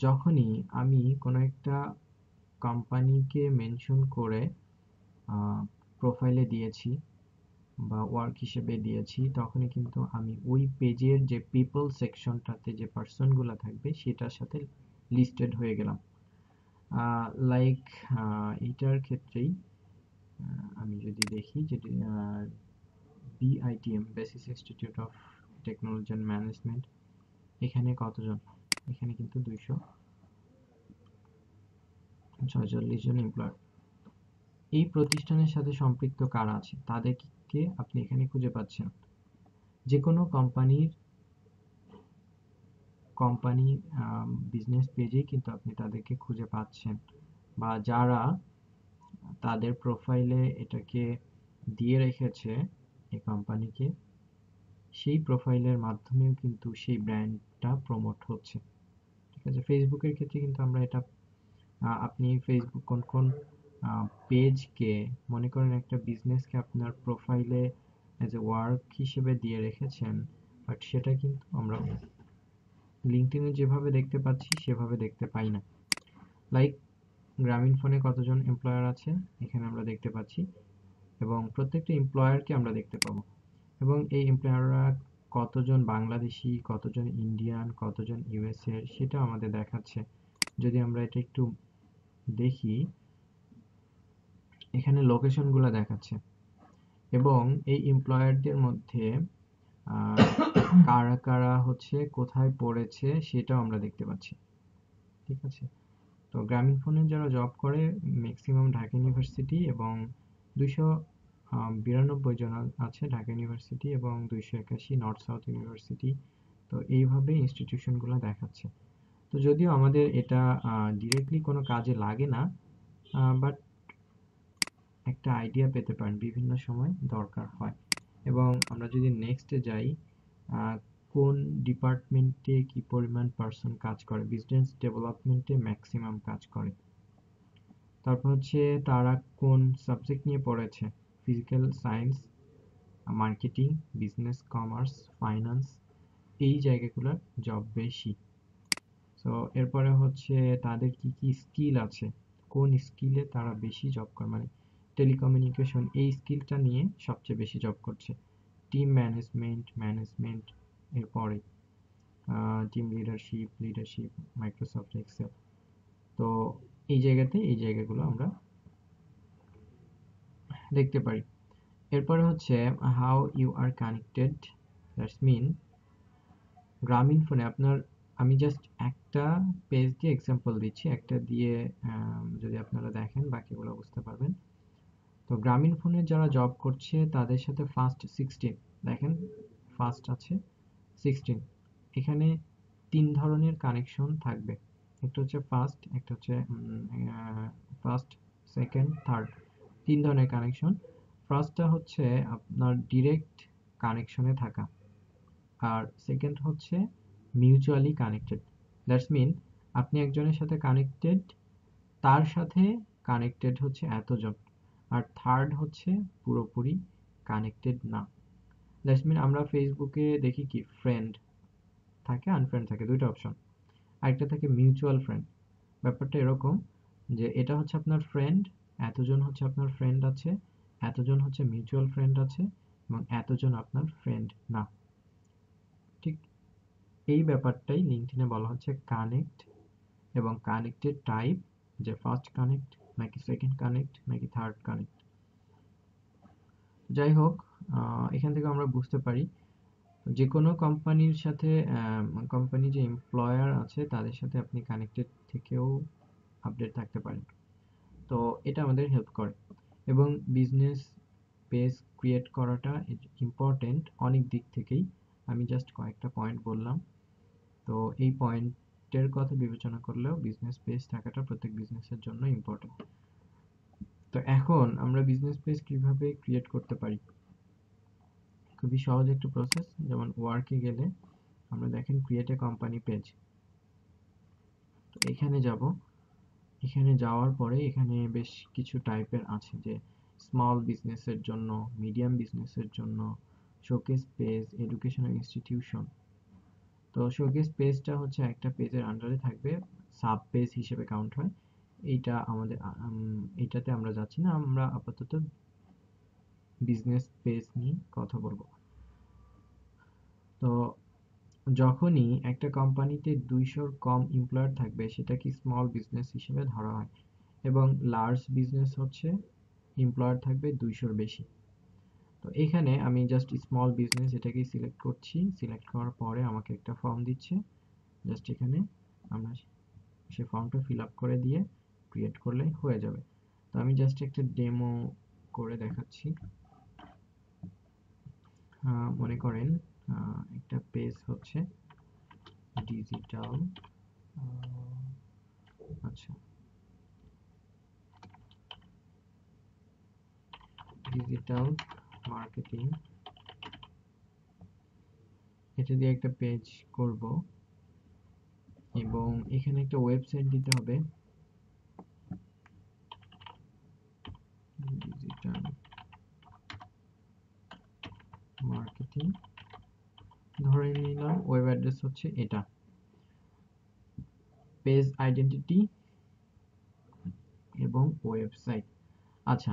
যখনই আমি কোনো একটা কোম্পানিকে মেনশন করে প্রোফাইলে দিয়েছি, বা ওয়ার্ক হিসেবে দিয়েছি, তখনই কিন্তু আমি ওই পেজের যে পিপল সেকশনটাতে যে পার্সনগুলো থাকবে সেটার সাথে লিস্টেড হয়ে গেলাম। লাইক এটার ক্ষেত্রেই আমি যদি দেখি যে BITM, basis institute of technology and management, এখানে কতজন? এখানে কিন্তু 246 জন এমপ্লয়ার। এই প্রতিষ্ঠানের সাথে সম্পৃক্ত কারা আছে তাদেরকে আপনি এখানে খুঁজে পাচ্ছেন। যে কোনো কোম্পানি বিজনেস পেজেই কিন্তু আপনি তাদেরকে খুঁজে পাচ্ছেন, বা যারা তাদের প্রোফাইলে এটাকে দিয়ে রেখেছে এই কোম্পানিকে, সেই প্রোফাইলের মাধ্যমেও কিন্তু সেই ব্র্যান্ডটা প্রমোট হচ্ছে। ঠিক আছে, ফেসবুকের ক্ষেত্রে কিন্তু আমরা এটা আপনি ফেসবুক কোন কোন পেজকে, মনে করেন একটা বিজনেসকে আপনার প্রোফাইলে এজ এ ওয়ার্ক হিসেবে দিয়ে রেখেছেন, বাট সেটা কিন্তু আমরা লিঙ্কডইনে যেভাবে দেখতে পাচ্ছি সেভাবে দেখতে পাই না। লাইক গ্রামীণ ফোনে কতজন এমপ্লয়ার আছে এখানে আমরা দেখতে পাচ্ছি, এবং প্রত্যেকটা এমপ্লয়ারকে আমরা দেখতে পাবো, এবং এই এমপ্লয়াররা কতজন বাংলাদেশি, কতজন ইন্ডিয়ান, কতজন ইউএসএ সেটা আমাদের দেখাচ্ছে। যদি আমরা এটা একটু দেখি, এখানে লোকেশনগুলো দেখাচ্ছে, এবং এই এমপ্লয়ারদের মধ্যে কারা কারা হচ্ছে কোথায় পড়েছে সেটাও আমরা দেখতে পাচ্ছি। ঠিক আছে, তো গ্রামীণ ফোনে যারা জব করে ম্যাক্সিমাম ঢাকা ইউনিভার্সিটি, এবং 292 জন আছে ঢাকা ইউনিভার্সিটি, এবং 281 নর্থ সাউথ ইউনিভার্সিটি। তো এইভাবে ইনস্টিটিউশনগুলো দেখাচ্ছে। তো যদিও আমাদের এটা ডিরেক্টলি কোনো কাজে লাগে না, বাট একটা আইডিয়া পেতে পারেন, বিভিন্ন সময় দরকার হয়। এবং আমরা যদি নেক্সটে যাই, কোন ডিপার্টমেন্টে কি পরিমাণ পার্সন কাজ করে, বিজনেস ডেভেলপমেন্টে ম্যাক্সিমাম কাজ করে। তারপর হচ্ছে তারা কোন সাবজেক্ট নিয়ে পড়েছে, physical science, marketing, business, commerce, finance, এই জায়গাগুলোর জব বেশি। সো এরপরে হচ্ছে তাদের কি কি স্কিল আছে, কোন স্কিলে তারা বেশি জব করে, মানে টেলিকমিউনিকেশন এই স্কিলটা নিয়ে সবচেয়ে বেশি জব করছে। টিম ম্যানেজমেন্ট এরপরে টিম লিডারশিপ, মাইক্রোসফট এক্সেল। তো এই জায়গাগুলো আমরা দেখতে পারি। এরপরে হচ্ছে how you are connected, that's mean Grameen ফোনে আপনার, আমি জাস্ট একটা পেজ দিয়ে এক্সাম্পল দিচ্ছি, একটা দিয়ে যদি আপনারা দেখেন বাকিগুলো বুঝতে পারবেন। তো গ্রামীণ ফোনে যারা জব করছে তাদের সাথে ফার্স্ট 16 দেখেন, ফার্স্ট আছে 16, এখানে 3 ধরনের কানেকশন থাকবে। একটা হচ্ছে ফার্স্ট, একটা হচ্ছে ফার্স্ট, সেকেন্ড, থার্ড, 3 ধরনের কানেকশন। ফার্স্টটা হচ্ছে আপনার ডিরেক্ট কানেকশনে থাকা, আর সেকেন্ড হচ্ছে মিউচুয়ালি কানেক্টেড, দ্যাটস মিন আপনি একজনের সাথে কানেক্টেড, তার সাথে কানেক্টেড হচ্ছে এতজন, আর থার্ড হচ্ছে পুরোপুরি কানেক্টেড না। দ্যাটস মিন আমরা ফেসবুকে দেখি কি ফ্রেন্ড থাকে, আনফ্রেন্ড থাকে, দুইটা অপশন। আরেকটা থাকে মিউচুয়াল ফ্রেন্ড। ব্যাপারটা এরকম যে এটা হচ্ছে আপনার ফ্রেন্ড, এতজন হচ্ছে আপনার ফ্রেন্ড আছে, এতজন হচ্ছে মিউচুয়াল ফ্রেন্ড আছে, এবং এতজন আপনার ফ্রেন্ড না। ঠিক এই ব্যাপারটাই লিঙ্কডইনে বলা হচ্ছে কানেক্ট, এবং কানেক্টেড টাইপ, যে ফার্স্ট কানেক্ট নাকি সেকেন্ড কানেক্ট নাকি থার্ড কানেক্ট। যাই হোক, এখান থেকে আমরা বুঝতে পারি যে কোনো কোম্পানির সাথে, কোম্পানি যে এমপ্লয়ার আছে তাদের সাথে আপনি কানেক্টেড থেকেও আপডেট থাকতে পারেন। তো এটা আমাদের হেল্প করে, এবং বিজনেস পেজ ক্রিয়েট করাটা ইম্পর্টেন্ট অনেক দিক থেকেই। আমি জাস্ট কয়েকটা পয়েন্ট বললাম, তো এই পয়েন্টের কথা বিবেচনা করলেও বিজনেস পেজ থাকাটা প্রত্যেক বিজনেসের জন্য ইম্পর্টেন্ট। তো এখন আমরা বিজনেস পেজ কিভাবে ক্রিয়েট করতে পারি, খুবই সহজ একটা প্রসেস। যেমন ওয়ার্কে গেলে আমরা দেখেন ক্রিয়েট এ কোম্পানি পেজ, তো এখানে যাব। এখানে যাওয়ার পরে এখানে বেশ কিছু টাইপের আছে, যে স্মল বিজনেসের জন্য, মিডিয়াম বিজনেসের জন্য, শোকেস পেজ, এডুকেশনাল ইনস্টিটিউশন। তো শোকেস পেজটা হচ্ছে একটা পেজের আন্ডারে থাকবে, সাব পেজ হিসেবে কাউন্ট হয়। এইটা আমাদের এইটাতে আমরা যাচ্ছি না, আমরা আপাতত বিজনেস পেজ নিয়ে কথা বলবো। তো যখনই একটা কোম্পানিতে 200 কম এমপ্লয়ার থাকবে সেটাকে স্মল বিজনেস হিসেবে ধরা হয়, এবং লার্জ বিজনেস হচ্ছে এমপ্লয়ার থাকবে 200-র বেশি। তো এখানে আমি জাস্ট স্মল বিজনেস এটাকেই সিলেক্ট করছি। সিলেক্ট করার পরে আমাকে একটা ফর্ম দিচ্ছে, জাস্ট এখানে আমরা সেই ফর্মটা ফিল আপ করে দিয়ে ক্রিয়েট করলে হয়ে যাবে। তো আমি জাস্ট একটা ডেমো করে দেখাচ্ছি। মনে করেন একটা পেজ হচ্ছে ডিজিটাল, আচ্ছা ডিজিটাল মার্কেটিং, এটা দিয়ে একটা পেজ করব এবং এখানে একটা ওয়েবসাইট দিতে হবে, ডিজিটাল মার্কেটিং, ধরে নিলাম ওয়েব অ্যাড্রেস হচ্ছে এটা, পেজ আইডেন্টিটি এবং ওয়েবসাইট। আচ্ছা,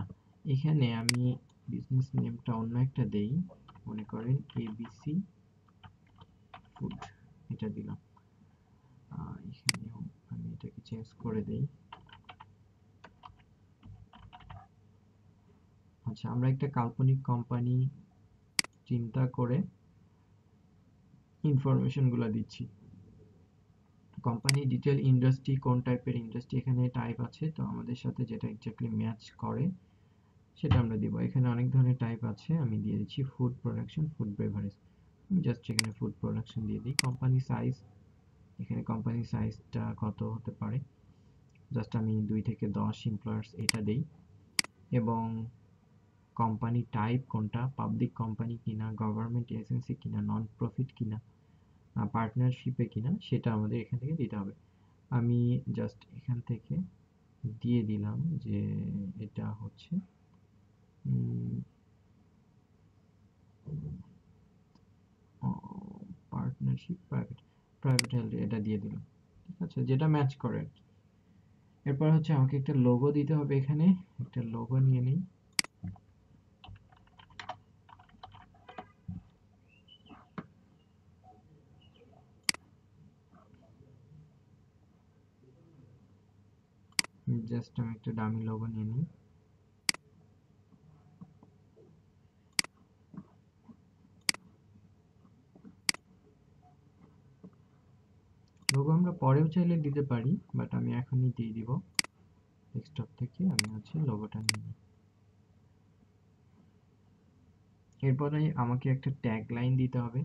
এখানে আমি বিজনেস নেমটা অন্য একটা দেই, মনে করেন এবিসি ফুড, এটা দিলাম। এখানেও আমি এটাকে চেঞ্জ করে দেই। আচ্ছা, আমরা একটা কাল্পনিক কোম্পানি চিন্তা করে ইনফরমেশন গুলা দিচ্ছি। কোম্পানি ডিটেল, ইন্ডাস্ট্রি, কোন টাইপের ইন্ডাস্ট্রি, এখানে টাইপ আছে, তো আমাদের সাথে যেটা এক্স্যাক্টলি ম্যাচ করে সেটা আমরা দিব। এখানে অনেক ধরনের টাইপ আছে, আমি দিয়ে দিচ্ছি ফুড প্রোডাকশন, ফুড বেভারেজ। আমি জাস্ট এখানে ফুড প্রোডাকশন দিয়ে দিই। কোম্পানি সাইজ, এখানে কোম্পানি সাইজটা কত হতে পারে, জাস্ট আমি 2 থেকে 10 এমপ্লয়ার্স এটা দেই। এবং কোম্পানি টাইপ কোনটা, পাবলিক কোম্পানি কিনা, গভর্নমেন্ট এজেন্সি কিনা, নন প্রফিট কিনা, পার্টনারশিপে কিনা, সেটা আমাদের এখান থেকে দিতে হবে। আমি জাস্ট এখান থেকে দিয়ে দিলাম যে এটা হচ্ছে পার্টনারশিপ, প্রাইভেট, প্রাইভেট হেল্থ, এটা দিয়ে দিলাম। ঠিক আছে, যেটা ম্যাচ করে আর কি। এরপর হচ্ছে আমাকে একটা লোগো দিতে হবে, এখানে একটা লোগো নিয়ে নিই। জাস্ট আমি একটা ডামি লোগো নিয়ে নিই। লোগো আমরা পরেও চাইলে দিতে পারি, বাট আমি এখনই দিয়ে দিব। ডেস্কটপ থেকে আমি হচ্ছে লোগোটা নিয়ে নিই। এরপরে আমাকে একটা ট্যাগ লাইন দিতে হবে।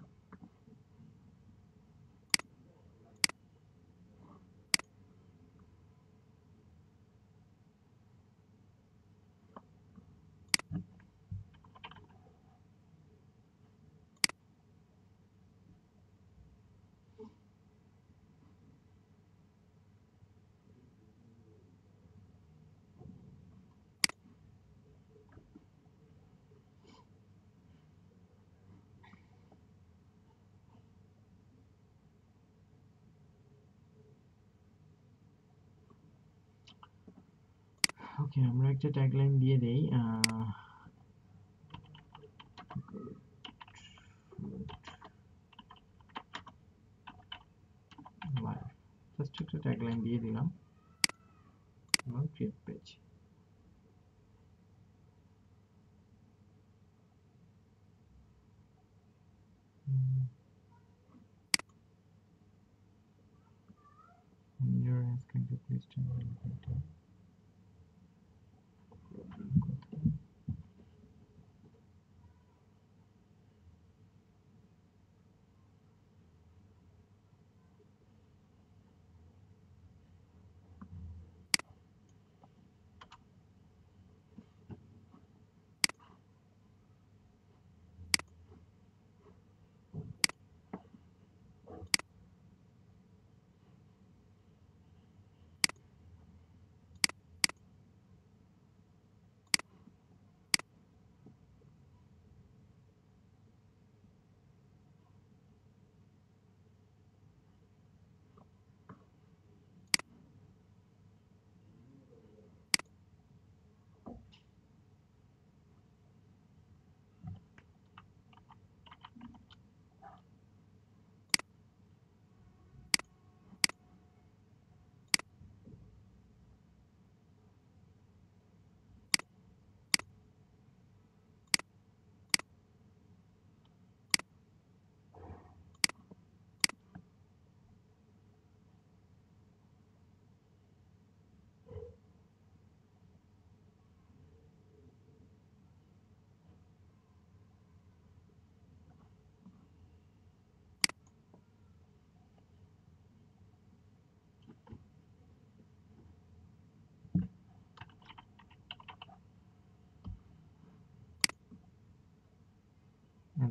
ওকে, আমরা একটা ট্যাগ লাইন দিয়ে দেই। জাস্ট একটা ট্যাগ লাইন দিয়ে দিলাম এবং create page. Your ass can be placed in the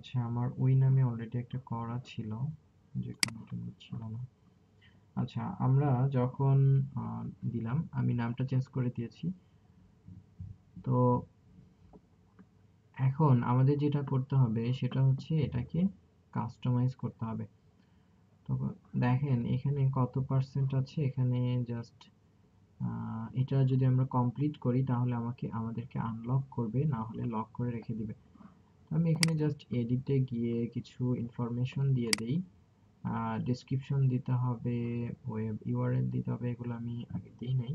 আচ্ছা, আমার ওই নামে অলরেডি একটা করা ছিল, যেখানে কিন্তু ছিল না। আচ্ছা, আমরা যখন দিলাম, আমি নামটা চেঞ্জ করে দিয়েছি। তো এখন আমাদের যেটা করতে হবে সেটা হচ্ছে এটাকে কাস্টমাইজ করতে হবে। তো দেখেন এখানে কত পার্সেন্ট আছে, এখানে জাস্ট এটা যদি আমরা কমপ্লিট করি তাহলে আমাদেরকে আনলক করবে, না হলে লক করে রেখে দিবে। আমি এখানে জাস্ট এডিটে গিয়ে কিছু ইনফরমেশন দিয়ে দেই, ডেসক্রিপশন দিতে হবে, ওয়েব ইউআরএল দিতে হবে, এগুলো আমি আগে দিই নাই।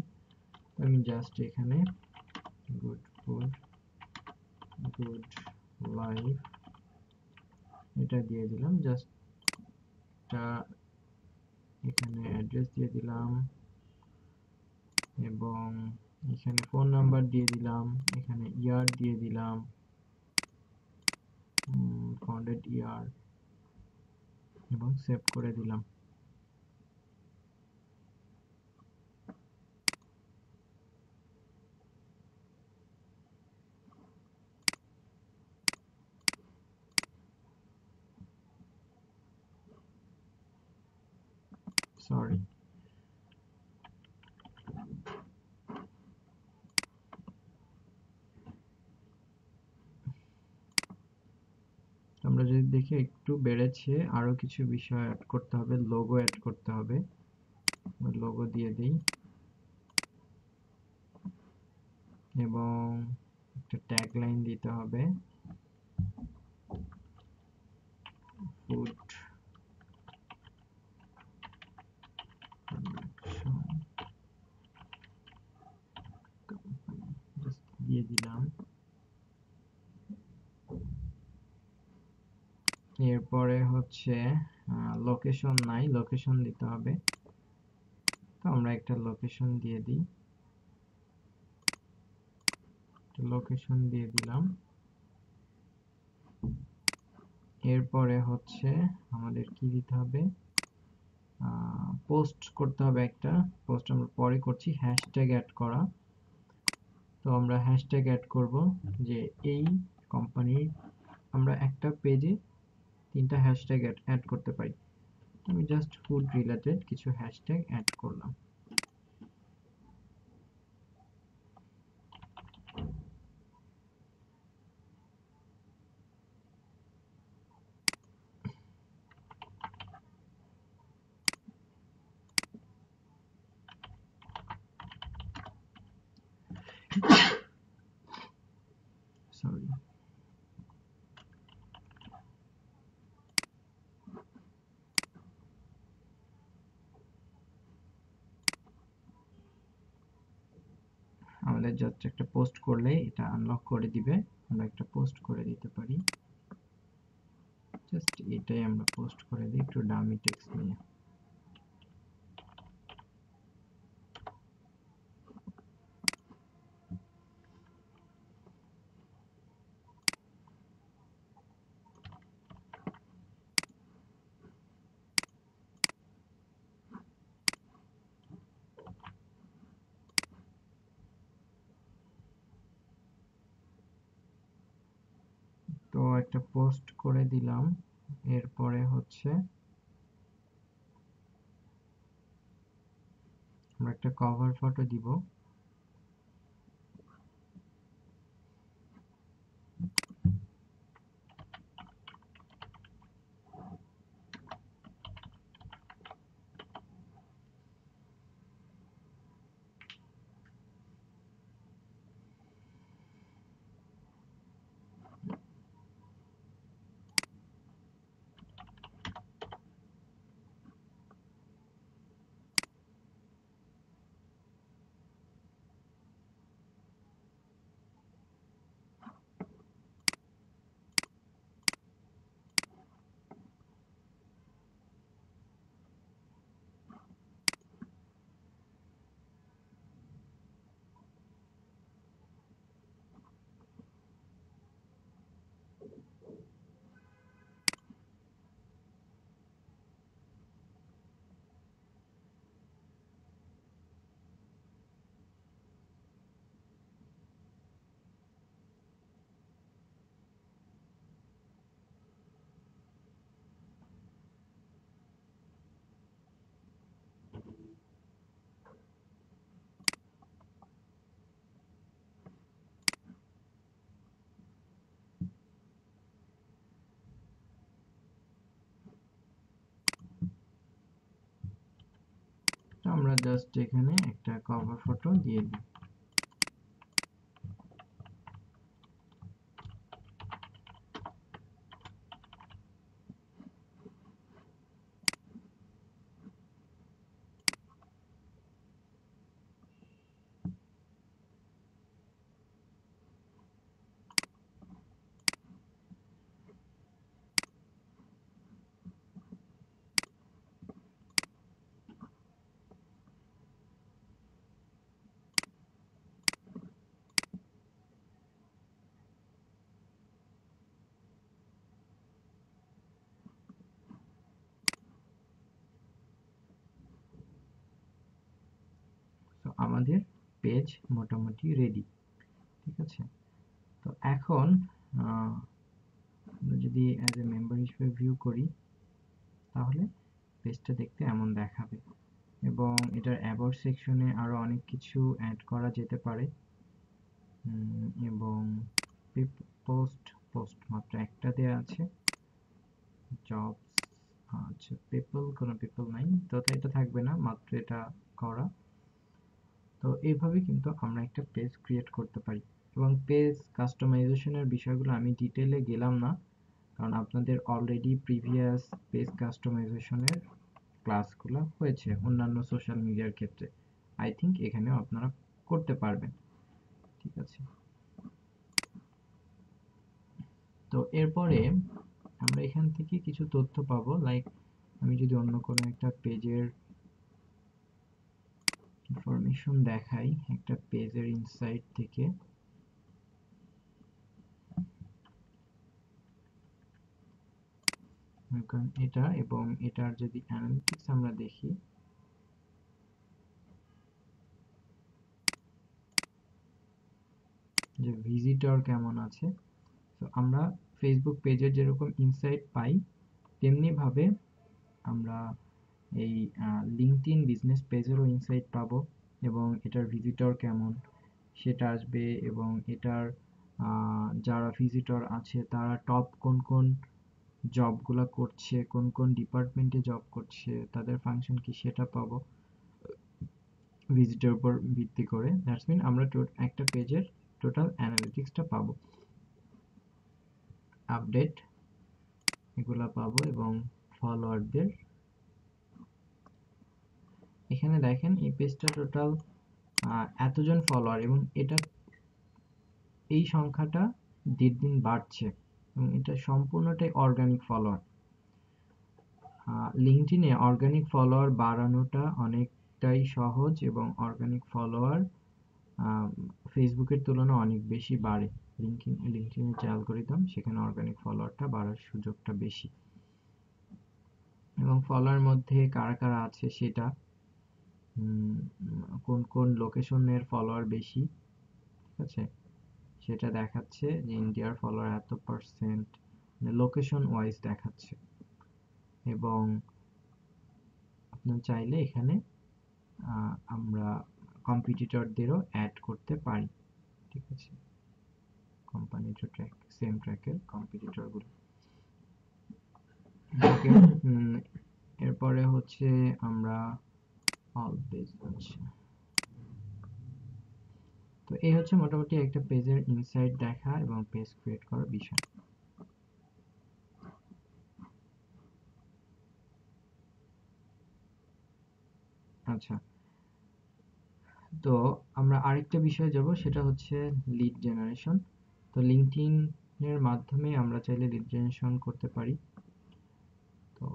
তো আমি জাস্ট এখানে গুড ফুড গুড লাইফ এটা দিয়ে দিলাম, জাস্ট এখানে অ্যাড্রেস দিয়ে দিলাম এবং এখানে ফোন নাম্বার দিয়ে দিলাম, এখানে ইয়ার দিয়ে দিলাম, ফাউন্ডেড ইয়ার, এবং সেভ করে দিলাম। সরি, আমরা যদি দেখি একটু বেড়েছে, আরো কিছু বিষয় অ্যাড করতে হবে, লোগো অ্যাড করতে হবে, লোগো দিয়ে দিই এবং একটা ট্যাগ লাইন দিতে হবে, ফুড জাস্ট দিয়ে দিলাম। এরপরে হচ্ছে লোকেশন নাই, লোকেশন দিতে হবে, তো আমরা একটা লোকেশন দিয়ে দিই, লোকেশন দিয়ে দিলাম। এরপরে হচ্ছে আমাদের কি দিতে হবে, পোস্ট করতে হবে, একটা পোস্ট আমরা পরে করছি, হ্যাশট্যাগ অ্যাড করা। তো আমরা হ্যাশট্যাগ অ্যাড করব যে এই কোম্পানির, আমরা একটা পেজে 3টা হ্যাশট্যাগ অ্যাড করতে পারি। আমি জাস্ট ফুড রিলেটেড কিছু হ্যাশট্যাগ অ্যাড করলাম। সরি, আমাদের জাস্ট একটা পোস্ট করলে এটা আনলক করে দিবে, আমরা একটা পোস্ট করে দিতে পারি, জাস্ট এটাই আমরা পোস্ট করে দিই একটু ডামি টেক্সট নিয়ে। তো একটা পোস্ট করে দিলাম, এরপরে হচ্ছে আমরা একটা কভার ফটো দিব। আমরা জাস্ট এখানে একটা কভার ফটো দিয়ে দিই। তো আমাদের পেজ মোটামুটি রেডি, ঠিক আছে। তো এখন আমরা যদি অ্যাজ এ মেম্বার হিসেবে ভিউ করি, তাহলে পেজটা দেখতে এমন দেখাবে। এবং এটার অ্যাবাউট সেকশনে আরো অনেক কিছু অ্যাড করা যেতে পারে। এবং পোস্ট পোস্ট মাত্র একটা দেয়া আছে। জবস, আচ্ছা পিপল, কোনো পিপল নাই, তো এটা থাকবে না, মাত্র এটা করা। তো এইভাবে কিন্তু আমরা একটা পেজ ক্রিয়েট করতে পারি। এবং পেজ কাস্টমাইজেশনের বিষয়গুলো আমি ডিটেইলে গেলাম না, কারণ আপনাদের অলরেডি প্রিভিয়াস পেজ কাস্টমাইজেশনের ক্লাসগুলো হয়েছে অন্যান্য সোশ্যাল মিডিয়ার ক্ষেত্রে। আই থিংক এখানেও আপনারা করতে পারবেন, ঠিক আছে। তো এরপরে আমরা এখান থেকে কিছু তথ্য পাবো, লাইক আমি যদি অন্য কোনো একটা পেজের ইনফরমেশন দেখাই, একটা পেজের ইনসাইট থেকে, এটা এবং এটার যদি অ্যানালিটিক্স আমরা দেখি, যে ভিজিটর কেমন আছে। তো আমরা ফেসবুক পেজের যেরকম ইনসাইট পাই, তেমনি ভাবে আমরা এই লিঙ্কডইন বিজনেস পেজেরও ইনসাইট পাবো, এবং এটার ভিজিটর কেমন সেটা আসবে, এবং এটার যারা ভিজিটর আছে তারা টপ কোন কোন জবগুলো করছে, কোন কোন ডিপার্টমেন্টে জব করছে, তাদের ফাংশন কি সেটা পাবো ভিজিটের উপর ভিত্তি করে। দ্যাটস মিন আমরা একটা পেজের টোটাল অ্যানালিটিক্সটা পাবো, আপডেট এগুলা পাবো, এবং ফলোয়ারদের এখানে দেখেন এই পেজটা টোটাল এতজন ফলোয়ার, এবং এটা এই সংখ্যাটা দিন দিন বাড়ছে, এবং এটা সম্পূর্ণটাই অর্গানিক ফলোয়ার। লিঙ্কডইনে অর্গানিক ফলোয়ার বাড়ানোটা অনেকটাই সহজ, এবং অর্গানিক ফলোয়ার ফেসবুকের তুলনায় অনেক বেশি বাড়ে। লিঙ্কডইনের যে অ্যালগরিদম, সেখানে অর্গানিক ফলোয়ারটা বাড়ার সুযোগটা বেশি। এবং ফলোয়ার মধ্যে কারা কারা আছে সেটা, কোন কোন লোকেশনের ফলোয়ার বেশি, ঠিক আছে, সেটা দেখাচ্ছে যে ইন্ডিয়ার ফলোয়ার এত পার্সেন্ট, লোকেশন ওয়াইজ দেখাচ্ছে। এবং আপনার চাইলে এখানে আমরা কম্পিটিটরদেরও অ্যাড করতে পারি, ঠিক আছে, কম্পানিটর ট্র্যাক, সেম ট্র্যাকের কম্পিটিটরগুলো। ওকে, এরপরে হচ্ছে আমরা অল পেজ, আচ্ছা। তো এই হচ্ছে মোটামুটি একটা পেজের ইনসাইট দেখা এবং পেজ ক্রিয়েট করার বিষয়। আচ্ছা, তো আমরা আরেকটা বিষয়ে যাব, সেটা হচ্ছে লিড জেনারেশন। তো লিঙ্কডইন এর মাধ্যমে আমরা চাইলে লিড জেনারেশন করতে পারি। তো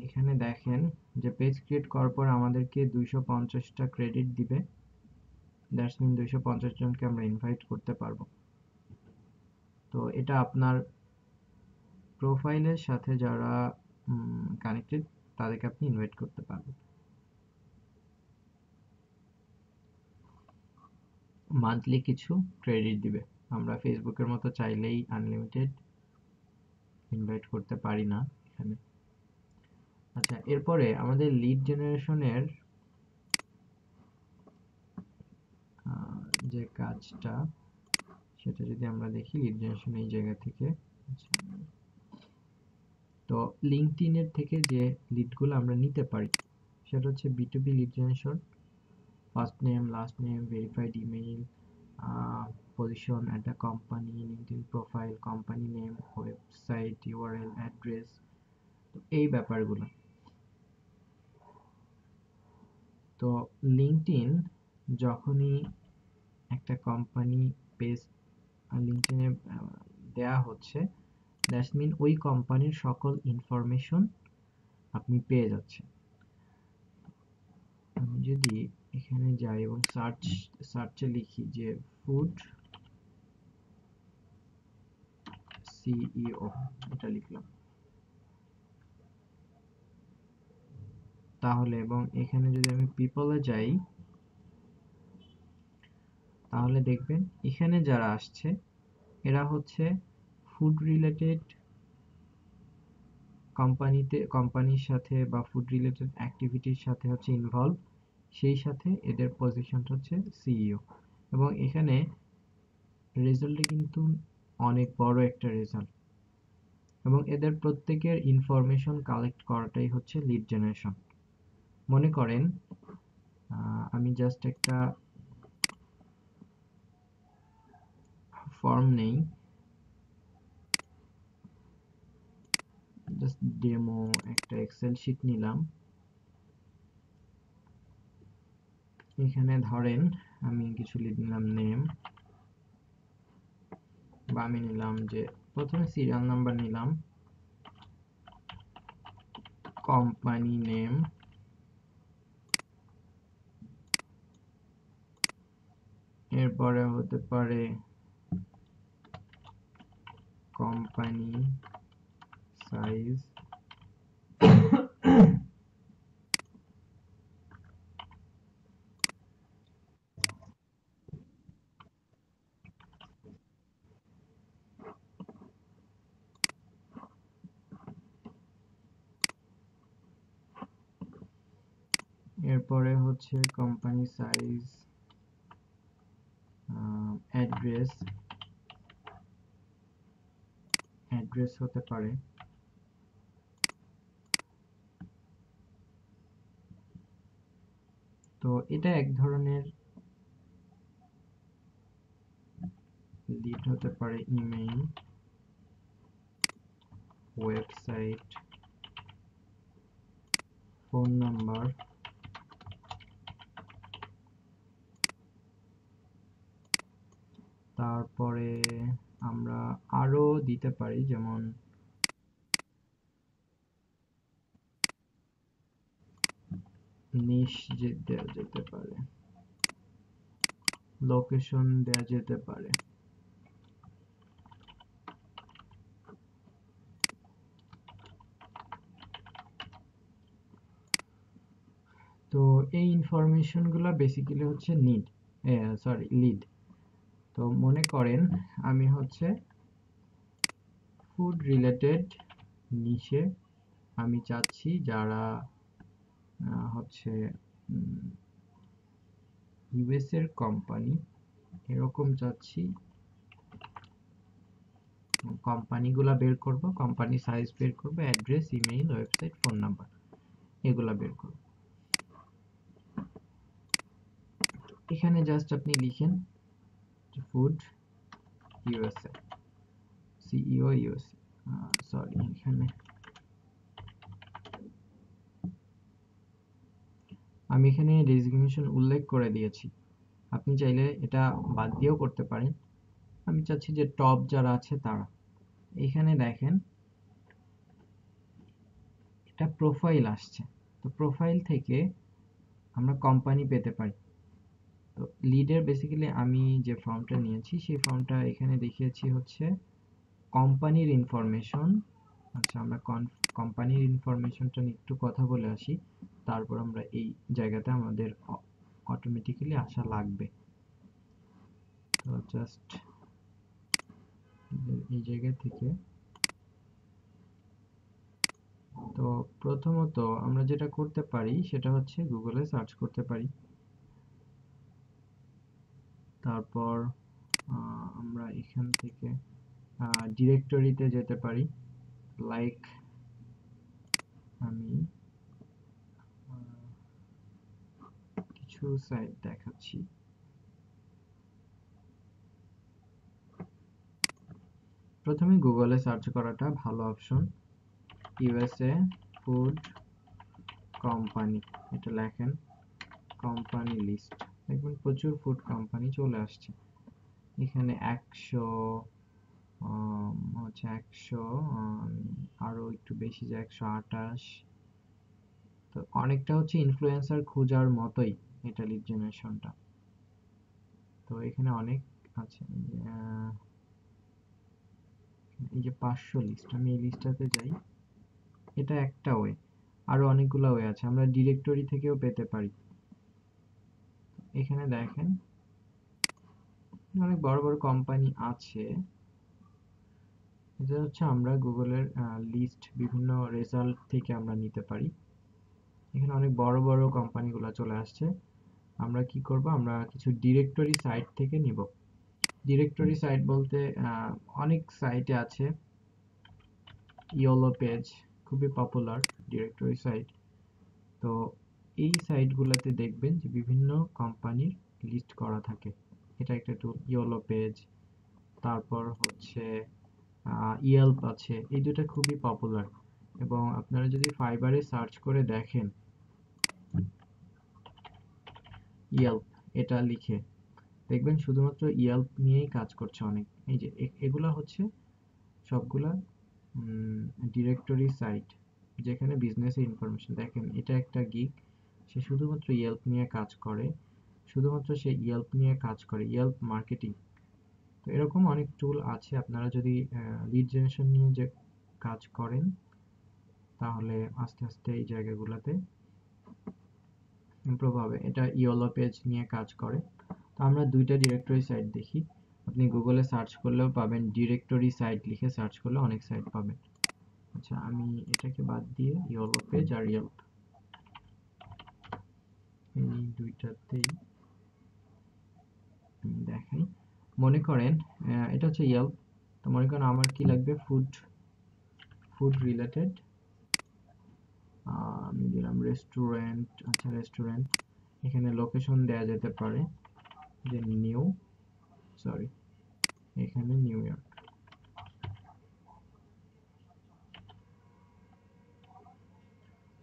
এখানে দেখেন যে পেজ ক্রিয়েট করার পর আমাদেরকে 250টা ক্রেডিট দিবে। দ্যাটস মিন 250 জনকে আমরা ইনভাইট করতে পারবো। তো এটা আপনার প্রোফাইলের সাথে যারা কানেক্টেড, তাদেরকে আপনি ইনভাইট করতে পারবেন। মান্থলি কিছু ক্রেডিট দিবে। আমরা ফেসবুকের মতো চাইলেই আনলিমিটেড ইনভাইট করতে পারি না এখানে। আচ্ছা, এরপরে আমাদের লিড জেনারেশনের যে কাজটা, সেটা যদি আমরা দেখি, লিড জেনারেশন এই জায়গা থেকে, তো লিঙ্কডইন এর থেকে যে লিডগুলো আমরা নিতে পারি, সেটা হচ্ছে B2B lead generation, first name, last name, verified email, position at the company, LinkedIn profile, company name, website URL, address, তো এই ব্যাপারগুলো। তো লিঙ্কডইন যখনই একটা কোম্পানি পেজ লিঙ্কডইনে দেয়া হচ্ছে, দ্যাটস মিন ওই কোম্পানির সকল ইনফরমেশন আপনি পেয়ে যাচ্ছেন। আমি যদি এখানে যাই এবং সার্চে লিখি যে ফুড সিইও, এটা লিখলাম, তাহলে এবং এখানে যদি আমি পিপলে যাই, তাহলে দেখবেন এখানে যারা আসছে এরা হচ্ছে ফুড রিলেটেড কোম্পানির সাথে বা ফুড রিলেটেড অ্যাক্টিভিটির সাথে হচ্ছে ইনভলভ, সেই সাথে এদের পজিশনটা হচ্ছে সিইও। এবং এখানে রেজাল্টে কিন্তু অনেক বড় একটা রেজাল্ট, এবং এদের প্রত্যেকের ইনফরমেশন কালেক্ট করাটাই হচ্ছে লিড জেনারেশন। মনে করেন আমি জাস্ট একটা ফর্ম নেই, জাস্ট ডেমো একটা এক্সেল শিট নিলাম। এখানে ধরেন আমি কিছু নিলাম নেম, বা আমি নিলাম যে প্রথমে সিরিয়াল নাম্বার নিলাম, কোম্পানি নেম, এরপরে হতে পারে কোম্পানি সাইজ, এরপরে হচ্ছে কোম্পানি সাইজ, অ্যাড্রেস, অ্যাড্রেস হতে পারে, তো এটা এক ধরনের লিড হতে পারে। ইমেইল, ওয়েবসাইট, ফোন নাম্বার, তারপরে আমরা আরো দিতে পারি, যেমন নিশ দেওয়া যেতে পারে, লোকেশন দেওয়া যেতে পারে। তো এই ইনফরমেশন গুলা বেসিক্যালি হচ্ছে লিড। তো মনে করেন আমি হচ্ছে ফুড রিলেটেড নিশে আমি চাচ্ছি যারা হচ্ছে ইউএস এর কোম্পানি, এরকম চাচ্ছি, কোম্পানিগুলা বের করব, কোম্পানি সাইজ বের করব, address, email, website, phone number, এগুলা বের করব। এখানে জাস্ট আপনি লিখেন food USA, CEO USA, sorry এখানে আমি এখানে রেজিগনেশন উল্লেখ করে দিয়েছি, আপনি চাইলে এটা বাদ দিয়েও করতে পারেন। আমি চাচ্ছি যে টপ যারা আছে তারা। এখানে দেখেন এটা প্রোফাইল আসছে, তো প্রোফাইল থেকে আমরা কোম্পানি পেতে পারি। তো লিডের বেসিক্যালি আমি যে ফর্মটা নিয়েছি সেই ফর্মটা এখানে দেখিয়েছি হচ্ছে কোম্পানির ইনফরমেশন। আচ্ছা, আমরা কোম্পানির ইনফরমেশনটা নিয়ে একটু কথা বলে আসি, তারপর আমরা এই জায়গাতে আমাদের অটোমেটিক্যালি আসা লাগবে। তো জাস্ট এই জায়গা থেকে, তো প্রথমত আমরা যেটা করতে পারি সেটা হচ্ছে গুগলে সার্চ করতে পারি, তারপর আমরা এখান থেকে ডিরেক্টরিতে যেতে পারি, লাইক আমি কিছু সাইট দেখাচ্ছি। প্রথমে গুগলে সার্চ করাটা ভালো অপশন। ইউএসএ ফুড কোম্পানি, এটা লেখেন, কোম্পানি লিস্ট, দেখবেন প্রচুর ফুড কোম্পানি চলে আসছে। এখানে 100 হচ্ছে 100, আরো একটু বেশি, যে 128। তো অনেকটা হচ্ছে ইনফ্লুয়েন্সার খোঁজার মতোই এটা লিড জেনারেশনটা। তো এখানে অনেক আছে, এই যে 500 লিস্ট, আমি এই লিস্টটাতে যাই। এটা একটা ওয়ে, আরো অনেকগুলো ওয়ে আছে, আমরা ডিরেক্টরি থেকেও পেতে পারি। এখানে দেখেন অনেক বড় বড় কোম্পানি আছে। এটা হচ্ছে আমরা গুগলের লিস্ট, বিভিন্ন রেজাল্ট থেকে আমরা নিতে পারি। এখানে অনেক বড় বড় কোম্পানিগুলো চলে আসছে। আমরা কি করব, আমরা কিছু ডিরেক্টরি সাইট থেকে নিব। ডিরেক্টরি সাইট বলতে অনেক সাইটে আছে। ইয়েলো পেজ খুবই পপুলার ডিরেক্টরি সাইট। তো এই সাইটগুলোতে দেখবেন যে বিভিন্ন কোম্পানির লিস্ট করা থাকে। এটা একটা টুল, ইয়েলো পেজ। তারপর হচ্ছে ইয়েলপ আছে, এই দুটো খুবই পপুলার। এবং আপনারা যদি ফাইবারে সার্চ করে দেখেন ইয়েলপ এটা লিখে, দেখবেন শুধুমাত্র ইয়েলপ নিয়েই কাজ করছে অনেক। এই যে এগুলা হচ্ছে সবগুলা ডিরেক্টরি সাইট, যেখানে বিজনেস ইনফরমেশন। দেখেন এটা একটা গিগ, সে শুধুমাত্র ইয়েলপ নিয়ে কাজ করে, শুধুমাত্র সে ইয়েলপ নিয়ে কাজ করে, ইয়েলপ মার্কেটিং। তো এরকম অনেক টুল আছে। আপনারা যদি লিড জেনারেশন নিয়ে যে কাজ করেন, তাহলে আস্তে আস্তে এই জায়গাগুলোতে ইমপ্রুভ হবে। এটা ইয়েলো পেজ নিয়ে কাজ করে। তো আমরা দুইটা ডিরেক্টরি সাইট দেখি। আপনি গুগলে সার্চ করলেও পাবেন, ডিরেক্টরি সাইট লিখে সার্চ করলে অনেক সাইট পাবেন। আচ্ছা, আমি এটাকে বাদ দিয়ে ইয়েলো পেজ আর ইয়েলপ, এই দুইটাতেই দেখাই। মনে করেন এটা হচ্ছে ইয়েলপ। তো মনে করেন আমার কি লাগবে, ফুড, ফুড রিলেটেড। আমি দিলাম রেস্টুরেন্ট। আচ্ছা, রেস্টুরেন্ট, এখানে লোকেশন দেয়া যেতে পারে যে এখানে নিউ ইয়র্ক।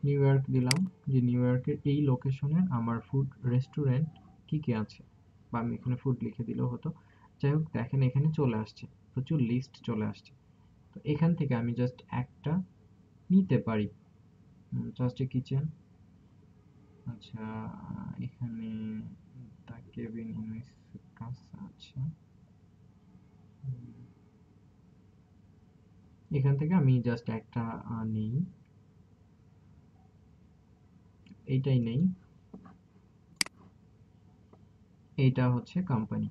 নিউ ইয়র্ক দিলাম, যে নিউ ইয়র্কের এই লোকেশনের আমার ফুড রেস্টুরেন্ট কি কি আছে, বা আমি এখানে ফুড লিখে দিলেও হতো। যাই হোক, দেখেন এখানে চলে আসছে, প্রচুর লিস্ট চলে আসছে। তো এখান থেকে আমি জাস্ট একটা নিতে পারি, জাস্ট এ কিচেন। আচ্ছা, এখানে দ্য কেবিন ইন কাছে আছে। এখান থেকে আমি জাস্ট একটা নেই, এইটাই নেই। এইটা হচ্ছে কোম্পানি,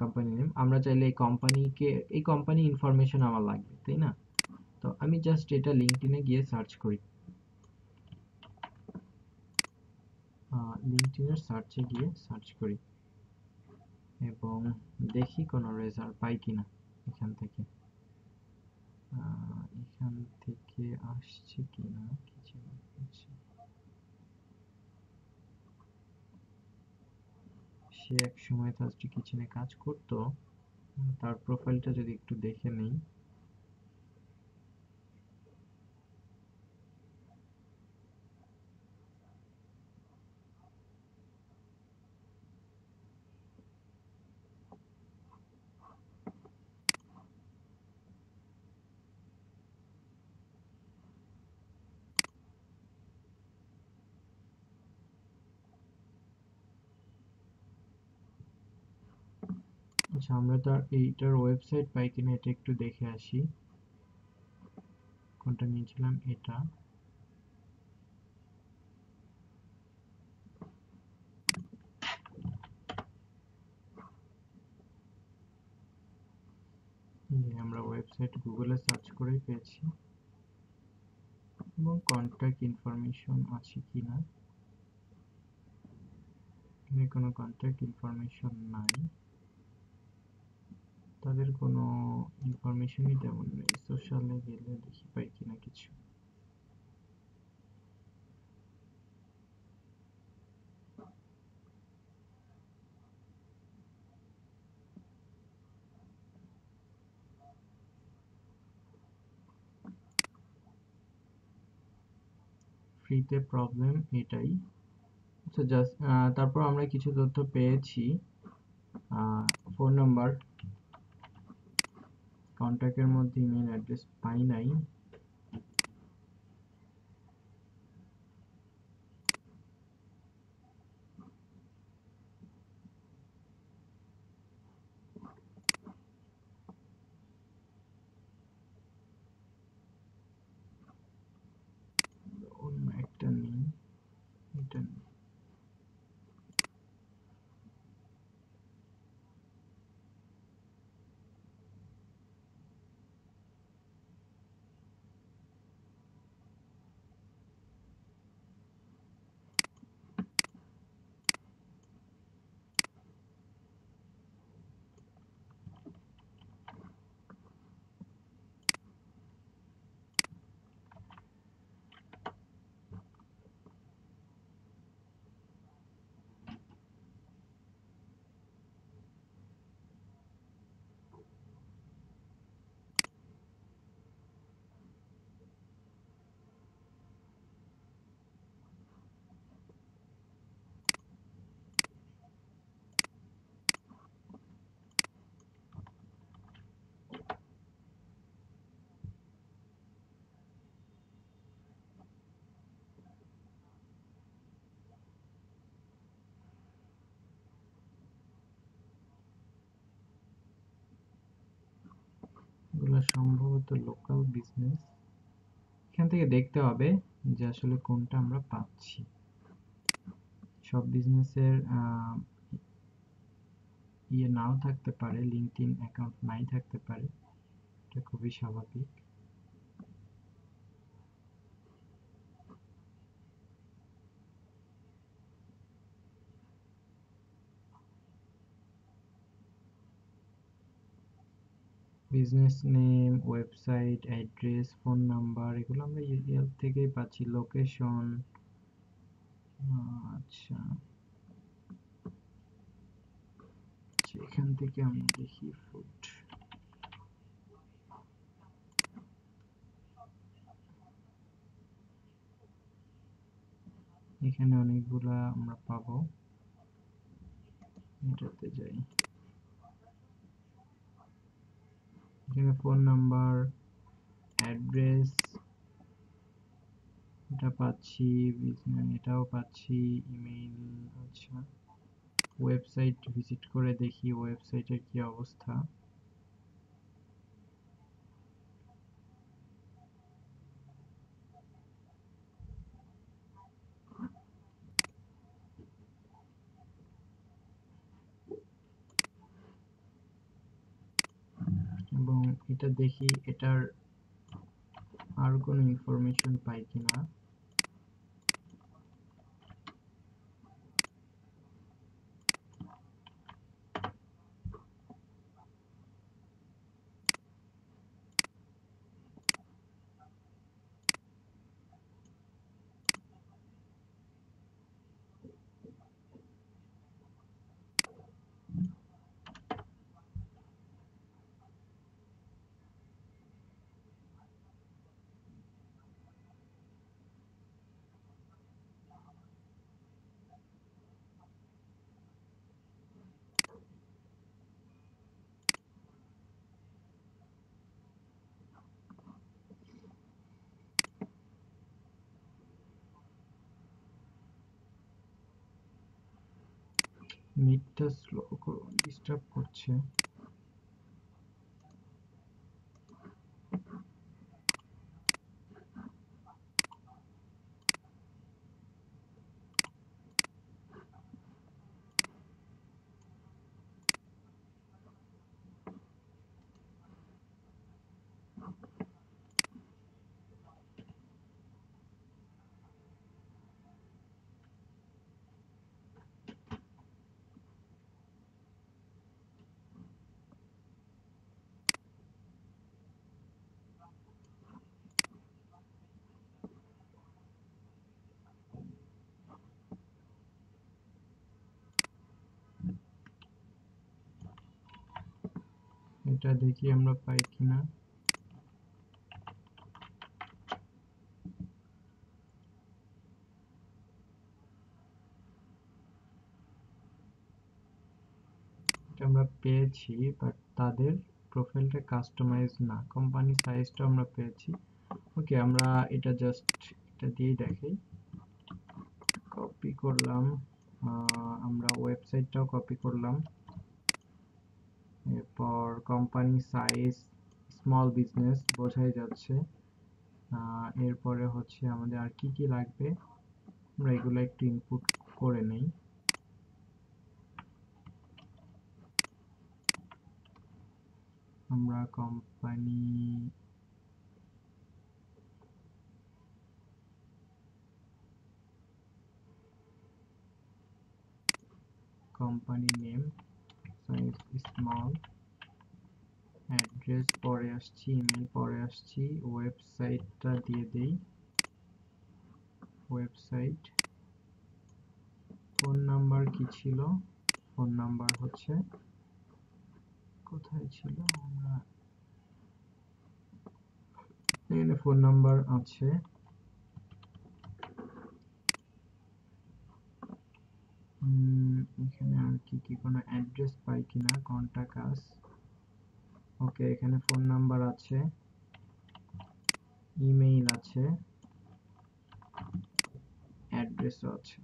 কোম্পানি নেম। আমরা চাইলে এই কোম্পানিকে, এই কোম্পানি ইনফরমেশন আমার লাগবে, তাই না? তো আমি জাস্ট এটা লিঙ্কডইনে গিয়ে সার্চ করি, লিঙ্কডইনের সার্চে গিয়ে সার্চ করি এবং দেখি কোনো রেজাল্ট পাই কিনা এখান থেকে। এখান থেকে আসছে কিনা কিছু। সে এক সময় থার্স্টি কিচেনে কাজ করতো, তার প্রোফাইলটা যদি একটু দেখে নেই। আচ্ছা, আমরা তো আর এইটার ওয়েবসাইট পাই কিনা এটা একটু দেখে আসি। কোনটা নিয়েছিলাম, এটা। আমরা ওয়েবসাইট গুগলে সার্চ করেই পেয়েছি, এবং কন্ট্যাক্ট ইনফরমেশন আছে কিনা, এখানে কোনো কন্ট্যাক্ট ইনফরমেশন নাই, তাদের কোনো ইনফরমেশনই তেমন নেই। সোশ্যালে গেলে দেখি পাই কিনা কিছু। ফ্রিতে প্রবলেম এটাই। আচ্ছা জাস্ট তারপর আমরা কিছু তথ্য পেয়েছি। ফোন নাম্বার, কন্ট্যাক্টের মধ্যে ইমেল অ্যাড্রেস পাই নাই। অন্য একটা নেই, এটা নেই। এগুলো সম্ভবত লোকাল বিজনেস। এখান থেকে দেখতে হবে যে আসলে কোনটা আমরা পাচ্ছি। সব বিজনেসের ইয়ে নাও থাকতে পারে, লিঙ্কডইন অ্যাকাউন্ট নাই থাকতে পারে, এটা খুবই স্বাভাবিক। Business name, website address, phone number এগুলো আমরা ইমেল থেকেই পাচ্ছি। লোকেশন, আচ্ছা এখান থেকে আমরা দেখি ফুড। এখানে অনেকগুলা আমরা পাবো, এটাতে যাই। এখানে ফোন নাম্বার, অ্যাড্রেস এটা পাচ্ছি, এটাও পাচ্ছি, ইমেইল। আচ্ছা ওয়েবসাইট ভিজিট করে দেখি ওয়েবসাইটের কি অবস্থা। এবং এটা দেখি এটার আর কোনো ইনফরমেশন পাই কিনা। নেটটা স্লো ডিস্টার্ব করছে। এটা দেখি আমরা পাই কিনা। আমরা পেয়েছি, বাট তাদের প্রোফাইলটা কাস্টমাইজ না, কোম্পানি সাইজটা আমরা পেয়েছি। ওকে, আমরা এটা জাস্ট এটা দিয়েই দেখাই। কপি করলাম, আমরা ওয়েবসাইটটাও কপি করলাম, এরপর কোম্পানি সাইজ স্মল বিজনেস বোঝাই যাচ্ছে। এরপরে হচ্ছে আমাদের আর কি কি লাগবে আমরা এগুলো একটু ইনপুট করে নেই। আমরা company name, size small, address পরে আসছি, ইমেল পরে আসছি, ওয়েবসাইটটা দিয়ে দেই। ওয়েবসাইট, ফোন নাম্বার কি ছিল? ফোন নাম্বার হচ্ছে কোথায় ছিল? আমরা এখানে ফোন নাম্বার আছে। এখানে আর কি কি কোনো অ্যাড্রেস পাই কিনা? কন্টাক্ট আস। ওকে, এখানে ফোন নাম্বার আছে, ইমেইল আছে, অ্যাড্রেসও আছে।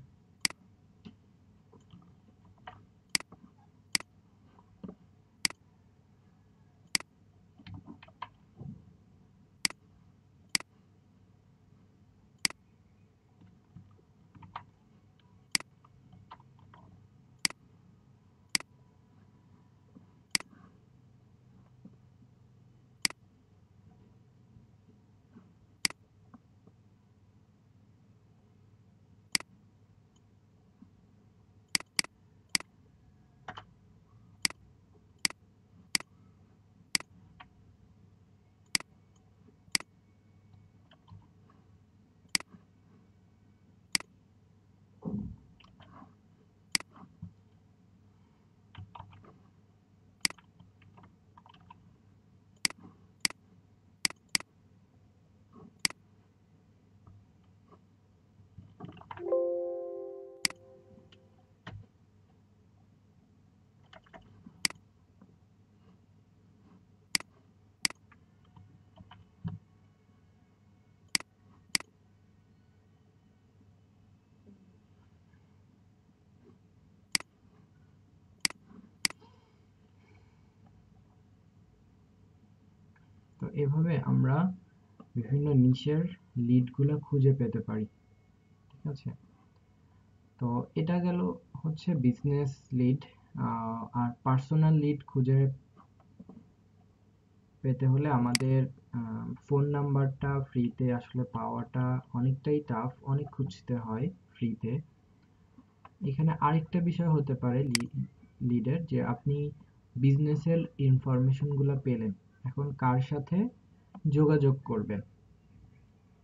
তো এভাবে আমরা বিভিন্ন নিশের লিডগুলা খুঁজে পেতে পারি। ঠিক আছে, তো এটা গেল হচ্ছে বিজনেস লিড। আর পার্সোনাল লিড খুঁজে পেতে হলে আমাদের ফোন নাম্বারটা ফ্রিতে আসলে পাওয়াটা অনেকটাই টাফ, অনেক খুঁজতে হয় ফ্রিতে। এখানে আরেকটা বিষয় হতে পারে লিডের, যে আপনি বিজনেসের ইনফরমেশনগুলো পেলেন, এখন কার সাথে যোগাযোগ করবেন।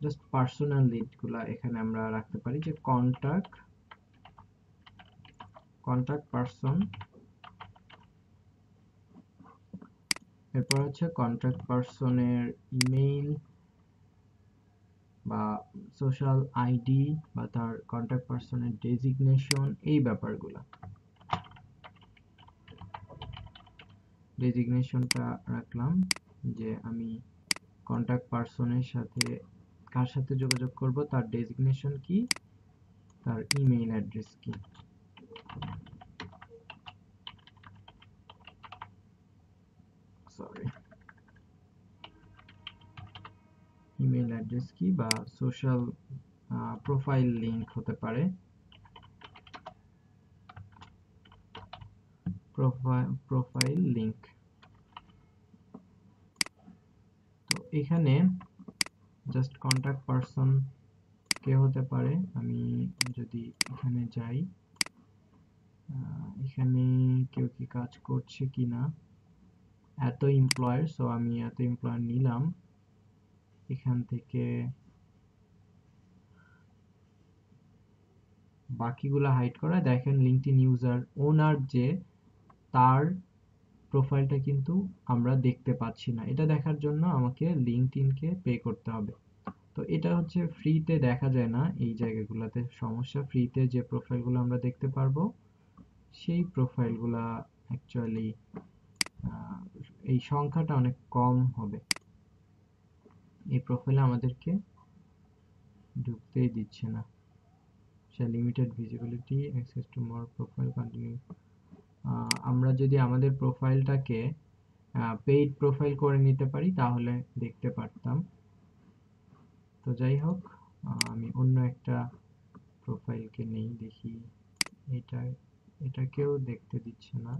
জাস্ট পার্সোনাল লিডগুলা এখানে আমরা রাখতে পারি, যে কন্টাক্ট পারসন, এরপর হচ্ছে কন্টাক্ট পারসনের ইমেইল বা সোশ্যাল আইডি বা তার কন্টাক্ট পারসনের ডেজিগনেশন, এই ব্যাপারগুলা। ডেজিগনেশনটা রাখলাম, যে আমি কন্টাক্ট পারসনের সাথে কার সাথে যোগাযোগ করব, তার ডেজিগনেশন কি, তার ইমেইল অ্যাড্রেস কি। সরি, ইমেইল অ্যাড্রেস কি বা সোশ্যাল প্রোফাইল লিংক হতে পারে, প্রোফাইল লিংক। তো এখানে জাস্ট কন্টাক্ট পারসন কে হতে পারে, আমি যদি এখানে যাই, এখানে কেউ কি কাজ করছে কিনা, এত এমপ্লয়ার, সো আমি এত এমপ্লয়ার নিলাম। এখান থেকে বাকিগুলা হাইড করা, দেখেন লিঙ্কডইন ইউজার ওনার যে তার প্রোফাইলটা কিন্তু আমরা দেখতে পাচ্ছি না। এটা দেখার জন্য আমাকে লিঙ্কডইনকে পে করতে হবে। তো এটা হচ্ছে ফ্রিতে দেখা যায় না, এই জায়গাগুলোতে সমস্যা। ফ্রিতে যে প্রোফাইলগুলো আমরা দেখতে পারবো সেই প্রোফাইলগুলা অ্যাকচুয়ালি এই সংখ্যাটা অনেক কম হবে। এই প্রোফাইলে আমাদেরকে ঢুকতেই দিচ্ছে না। সে limited visibility, access to more profile continue. আমরা যদি আমাদের প্রোফাইলটাকে পেইড প্রোফাইল করে নিতে পারি তাহলে দেখতে পারতাম। তো যাই হোক, আমি অন্য একটা প্রোফাইলকে নেই, দেখি। এটাকেও দেখতে দিচ্ছে না।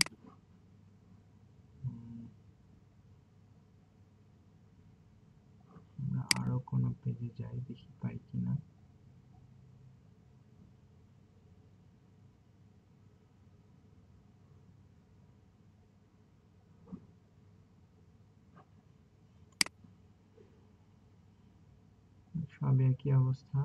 আমরা আরো কোনো পেজে যাই, দেখি পাই কিনা। সব একই অবস্থা।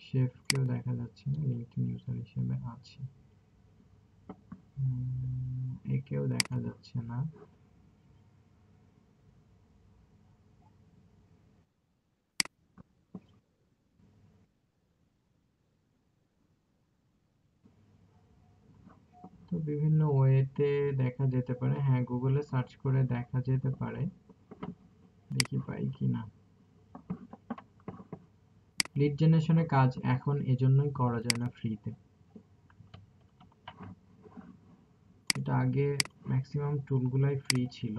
শেফকেও দেখা যাচ্ছে না, লিঙ্কডইন ইউজার হিসেবে আছে। একেও দেখা যাচ্ছে না। তো বিভিন্ন ওয়েতে দেখা যেতে পারে। হ্যাঁ, গুগলে সার্চ করে দেখা যেতে পারে, দেখি পাই কিনা। লিড জেনারেশনের কাজ এখন এজন্যই করা যায় না ফ্রিতে। এটা আগে ম্যাক্সিমাম টুলগুলাই ফ্রি ছিল।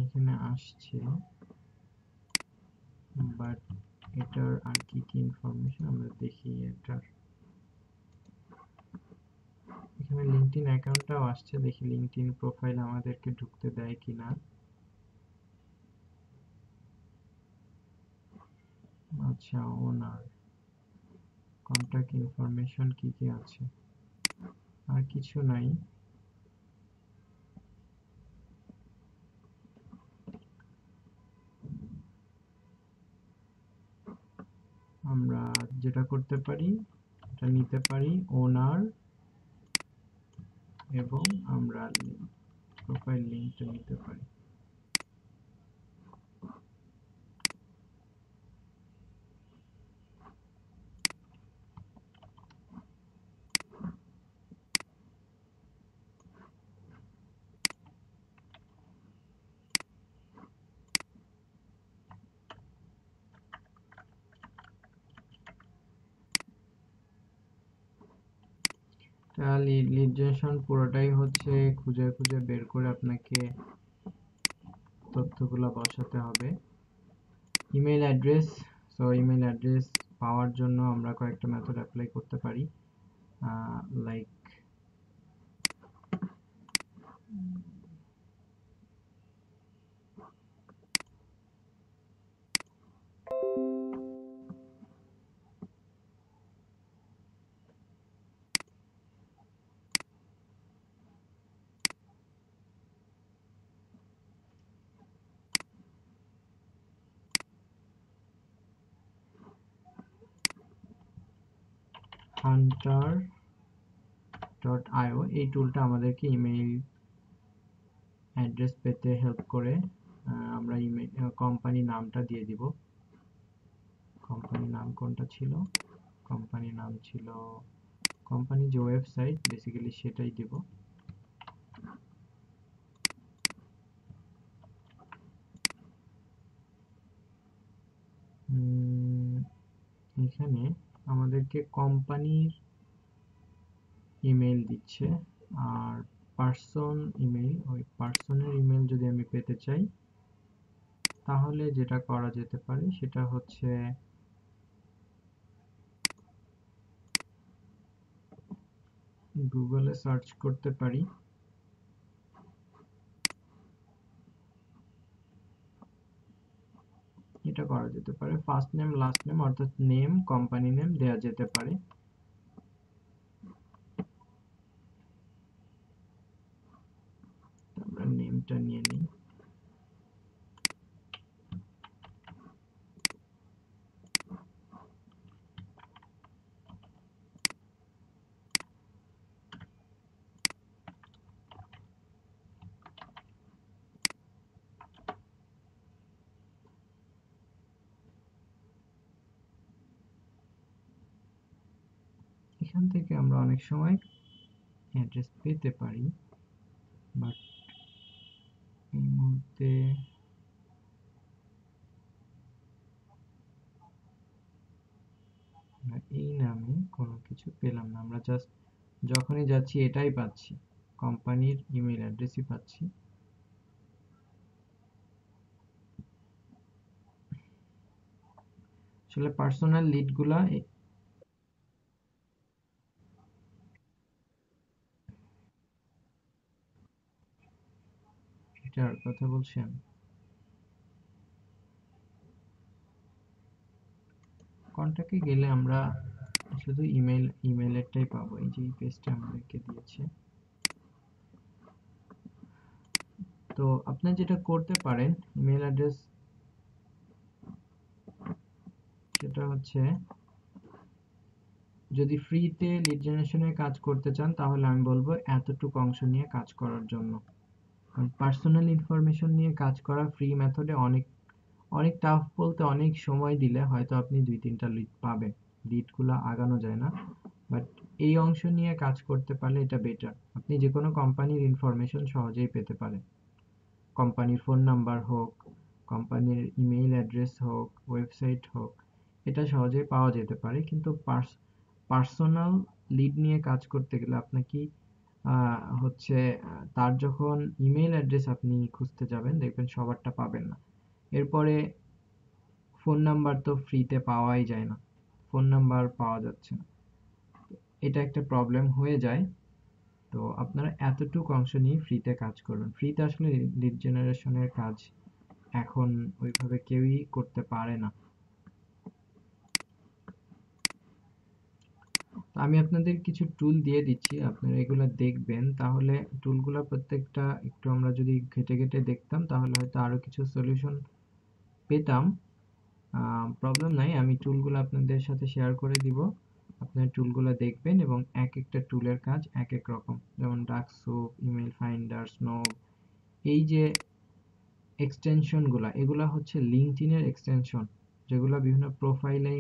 এখানে আসছে, বাট এটার আর কি কি ইনফরমেশন আমরা দেখি। এটার এখানে লিঙ্কডইন অ্যাকাউন্টটাও আসছে, দেখি লিঙ্কডইন প্রোফাইল আমাদেরকে ঢুকতে দেয় কিনা। আচ্ছা, ওনার কন্টাক্ট ইনফরমেশন কি কি আছে, আর কিছু নাই। আমরা যেটা করতে পারি, এটা নিতে পারি ওনার, এবং আমরা প্রোফাইল লিঙ্কটা নিতে পারি। লিড জেনারেশন পুরোটাই হচ্ছে খুঁজে খুঁজে বের করে আপনাকে তথ্যগুলো বসাতে হবে। ইমেল অ্যাড্রেস, ইমেল অ্যাড্রেস পাওয়ার জন্য আমরা কয়েকটা মেথড অ্যাপ্লাই করতে পারি, লাইক hunter.io। এই টুলটা আমাদেরকে ইমেইল অ্যাড্রেস পেতে হেল্প করে। আমরা ইমেল কোম্পানি নামটা দিয়ে দিব। কোম্পানি নাম কোনটা ছিল? কোম্পানি নাম ছিল, কোম্পানি যে ওয়েবসাইট বেসিক্যালি সেটাই দিব। এখানে আমাদেরকে কোম্পানির ইমেল দিচ্ছে, আর পার্সন ইমেল, ওই পার্সনের ইমেল যদি আমি পেতে চাই তাহলে যেটা করা যেতে পারে সেটা হচ্ছে গুগলে সার্চ করতে পারি। এটা করা যেতে পারে, ফার্স্ট নেম লাস্ট নেম, অর্থাৎ নেম কোম্পানি নেম দেয়া যেতে পারে। আমরা নেমটা নিয়ে নিই। এখান থেকে আমরা অনেক সময় অ্যাড্রেস পেতে পারি, বাট এই মুহূর্তে এই নামে কোনো কিছু পেলাম না। আমরা জাস্ট যখনই যাচ্ছি এটাই পাচ্ছি, কোম্পানির ইমেল অ্যাড্রেসই পাচ্ছি। আসলে পার্সোনাল লিডগুলা এটার কথা বলছেন? কন্টাক্টে গেলে আমরা শুধু ইমেলেরটাই পাবো। এই যে এই পেজটা আমাদেরকে দিয়েছে। তো আপনি যেটা করতে পারেন, ইমেল অ্যাড্রেস সেটা হচ্ছে, যদি ফ্রিতে লিড জেনারেশনের কাজ করতে চান তাহলে আমি বলবো এতটুকু অংশ নিয়ে কাজ করার জন্য। কারণ পার্সোনাল ইনফরমেশন নিয়ে কাজ করা ফ্রি মেথডে অনেক অনেক টাফ, বলতে অনেক সময় দিলে হয়তো আপনি 2-3টা লিড পাবেন, লিডগুলো আগানো যায় না। বাট এই অংশ নিয়ে কাজ করতে পারলে এটা বেটার। আপনি যে কোনো কোম্পানির ইনফরমেশন সহজেই পেতে পারেন, কোম্পানির ফোন নাম্বার হোক, কোম্পানির ইমেইল অ্যাড্রেস হোক, ওয়েবসাইট হোক, এটা সহজেই পাওয়া যেতে পারে। কিন্তু পার্সোনাল লিড নিয়ে কাজ করতে গেলে আপনাকে হচ্ছে তার যখন ইমেইল অ্যাড্রেস আপনি খুঁজতে যাবেন, দেখবেন সবারটা পাবেন না। এরপরে ফোন নাম্বার তো ফ্রিতে পাওয়াই যায় না, ফোন নাম্বার পাওয়া যাচ্ছে না, এটা একটা প্রবলেম হয়ে যায়। তো আপনারা এতটুকু অংশ নিয়ে ফ্রিতে কাজ করবেন। ফ্রিতে আসলে লিড জেনারেশনের কাজ এখন ওইভাবে কেউই করতে পারে না। আমি আপনাদের কিছু টুল দিয়ে দিচ্ছি, আপনারা এগুলা দেখবেন, তাহলে টুলগুলা প্রত্যেকটা একটু আমরা যদি ঘেটে ঘেটে দেখতাম তাহলে হয়তো আরো কিছু সলিউশন পেতাম। প্রবলেম নাই, আমি টুলগুলো আপনাদের সাথে শেয়ার করে দিব। আপনার টুলগুলো দেখবেন এবং এক একটা টুলের কাজ এক এক রকম। যেমন ডাকসুপ, ইমেল ফাইন্ডার, স্নোপ, এই যে এক্সটেনশনগুলা, এগুলা হচ্ছে লিঙ্কডইনের এক্সটেনশন, যেগুলো বিভিন্ন প্রোফাইলে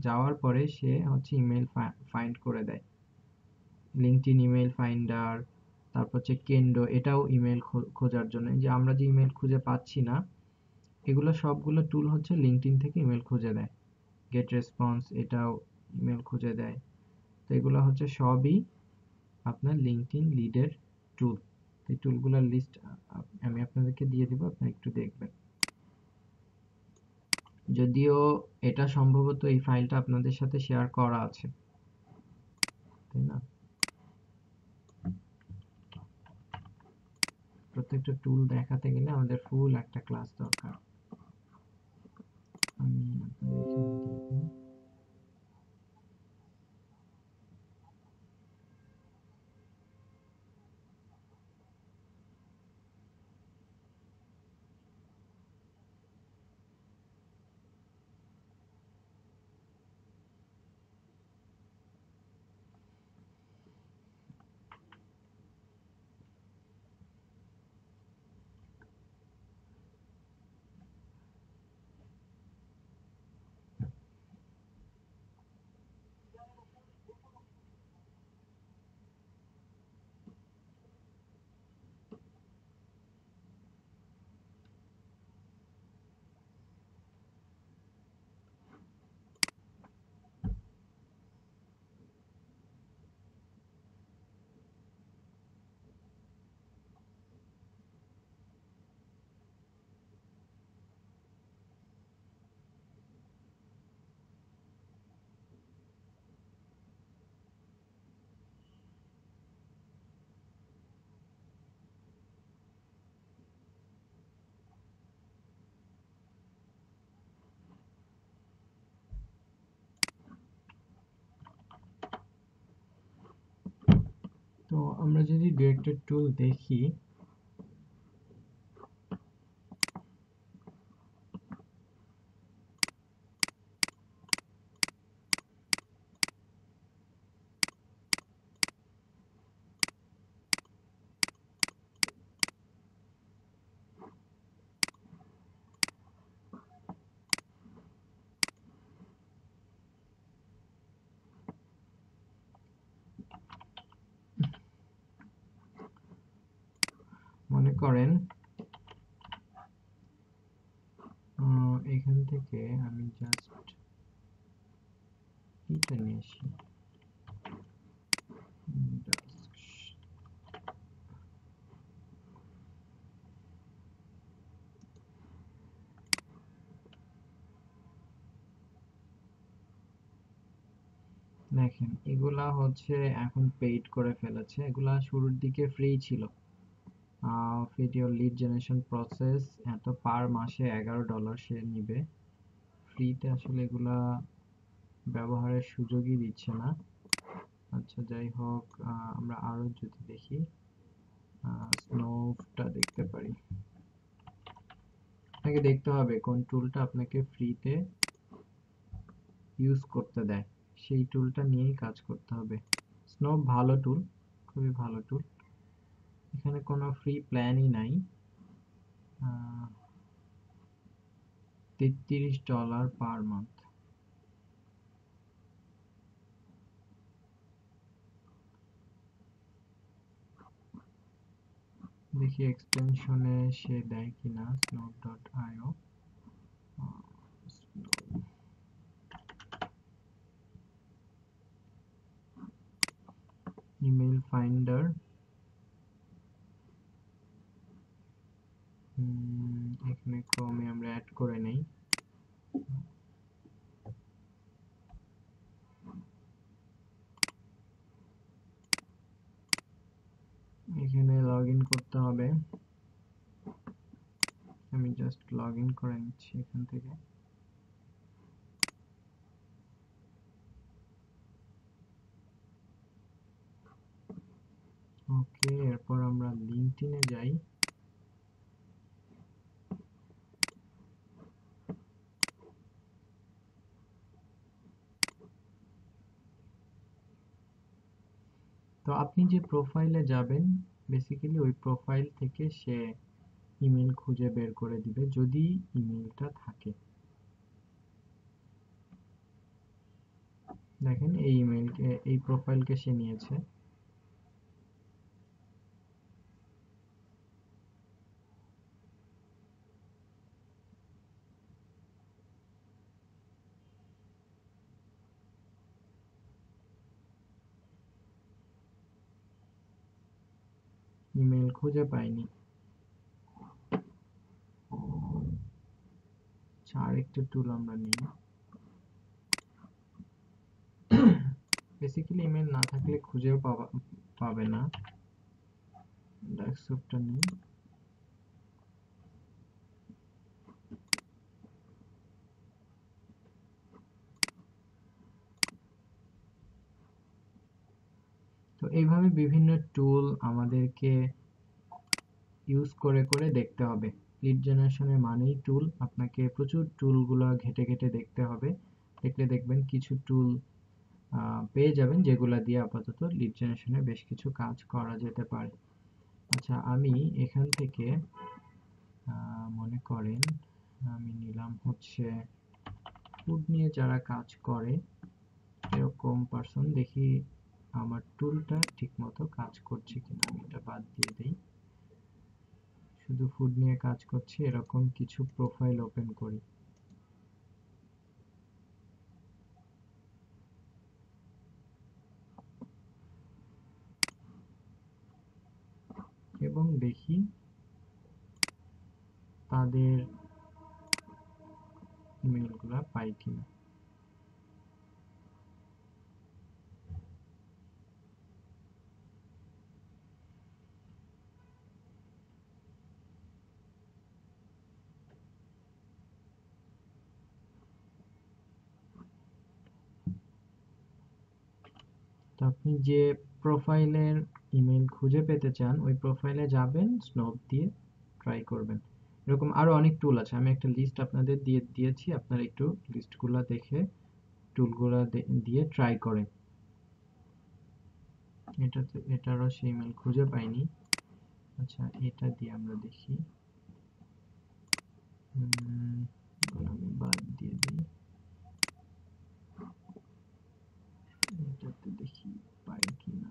যাওয়ার পরে সে হচ্ছে ইমেল ফাইন্ড করে দেয়। লিঙ্কডইন ইমেল ফাইন্ডার, তারপর হচ্ছে কেন্ডো, এটাও ইমেল খোঁজার জন্য। এই যে আমরা যে ইমেল খুঁজে পাচ্ছি না, এগুলো সবগুলো টুল হচ্ছে লিঙ্কডইন থেকে ইমেল খুঁজে দেয়। গেট রেসপন্স, এটাও ইমেল খুঁজে দেয়। তো এগুলো হচ্ছে সবই আপনার লিঙ্কডইন লিডের টুল। এই টুলগুলোর লিস্ট আমি আপনাদেরকে দিয়ে দিব, আপনি একটু দেখবেন। যদিও এটা সম্ভবত এই ফাইলটা আপনাদের সাথে শেয়ার করা আছে, তাই না? প্রত্যেকটা টুল দেখাতে গেলে আমাদের ফুল একটা ক্লাস দরকার। আমি আপনাদের এখানে দিয়ে দিই। তো আমরা যদি দু একটা টুল দেখি, করেন এখান থেকে আমি জাস্ট এটা নিয়ে আসি। দেখেন এগুলা হচ্ছে এখন পেইড করে ফেলেছে, এগুলা শুরুর দিকে ফ্রি ছিল। ভিডিও লিড জেনারেশন প্রসেস এত পার মাসে $11 সে নিবে, ফ্রিতে আসলে এগুলা ব্যবহারের সুযোগই দিচ্ছে না। আচ্ছা যাই হোক, আমরা আরো যদি দেখি স্নোভটা দেখতে পারি। আপনাকে দেখতে হবে কোন টুলটা আপনাকে ফ্রিতে ইউজ করতে দেয়, সেই টুলটা নিয়েই কাজ করতে হবে। স্নোভ ভালো টুল, খুবই ভালো টুল। এখানে কোনো ফ্রি প্ল্যানই নাই। $33 পার মান্থ। দেখি এক্সটেনশনে সে দেয় কিনা snow.io। ইমেল ফাইন্ডার, এখানে ক্রমে আমরা অ্যাড করে নেই। এখানে লগ ইন করতে হবে, আমি জাস্ট লগ ইন করে নিচ্ছি এখান থেকে। ওকে, এরপর আমরা লিঙ্কডইনে যাই। তো আপনি যে প্রোফাইলে যাবেন, বেসিক্যালি ওই প্রোফাইল থেকে সে ইমেল খুঁজে বের করে দিবে যদি ইমেলটা থাকে। দেখেন এই ইমেলকে, এই প্রোফাইলকে সে নিয়েছে। ইমেল খুঁজে পাইনি। আরেকটা টুল আমরা নিই। বেসিক্যালি ইমেল না থাকলে খুঁজেও পাবে না। ডেস্কটপটা নিই। তো এইভাবে বিভিন্ন টুল আমাদেরকে ইউজ করে করে দেখতে হবে। লিড জেনারেশনের মানেই টুল, আপনাকে প্রচুর টুলগুলো ঘেটে ঘেটে দেখতে হবে। দেখলে দেখবেন কিছু টুল পেয়ে যাবেন যেগুলা দিয়ে আপাতত লিড জেনারেশনে বেশ কিছু কাজ করা যেতে পারে। আচ্ছা আমি এখান থেকে মনে করেন আমি নিলাম হচ্ছে ফুড নিয়ে যারা কাজ করে এরকম পার্সন, দেখি আমার টুলটা ঠিকমতো কাজ করছে কিনা। আমি এটা বাদ দিয়ে দেই, শুধু ফুড নিয়ে কাজ করছে এরকম কিছু প্রোফাইল ওপেন করি এবং দেখি তাদের ইমেলগুলো পাই কিনা। তো আপনি যে প্রোফাইলের ইমেল খুঁজে পেতে চান ওই প্রোফাইলে যাবেন, স্নোপ দিয়ে ট্রাই করবেন। এরকম আরো অনেক টুল আছে, আমি একটা লিস্ট আপনাদের দিয়ে দিয়েছি, আপনারা একটু লিস্টগুলো দেখে টুলগুলো দিয়ে ট্রাই করেন। এটারও সেই ইমেল খুঁজে পাইনি। আচ্ছা এটা দিয়ে আমরা দেখি, আমি বাদ দিয়ে দিই, এটাতে দেখি পাই কিনা।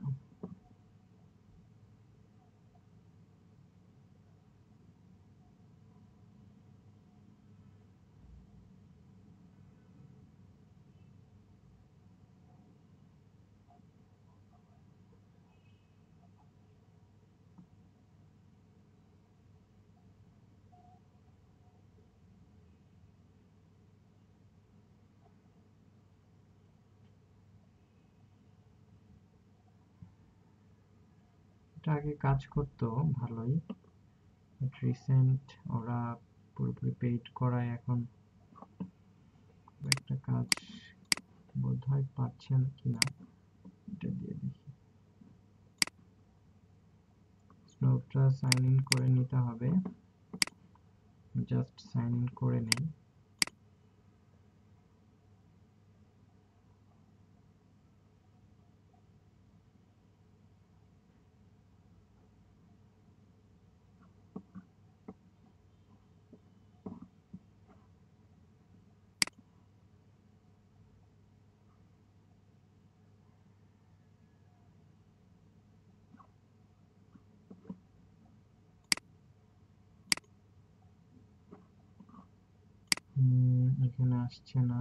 এটা আগে কাজ করতো ভালোই, বাট রিসেন্ট ওরা পুরোপুরি পেইড করায় এখন খুব একটা কাজ বোধহয় পাচ্ছেন কিনা। এটা দিয়ে দেখি, স্নোপটা সাইন ইন করে নিতে হবে, জাস্ট সাইন ইন করে নেই। এখানে আসছে না।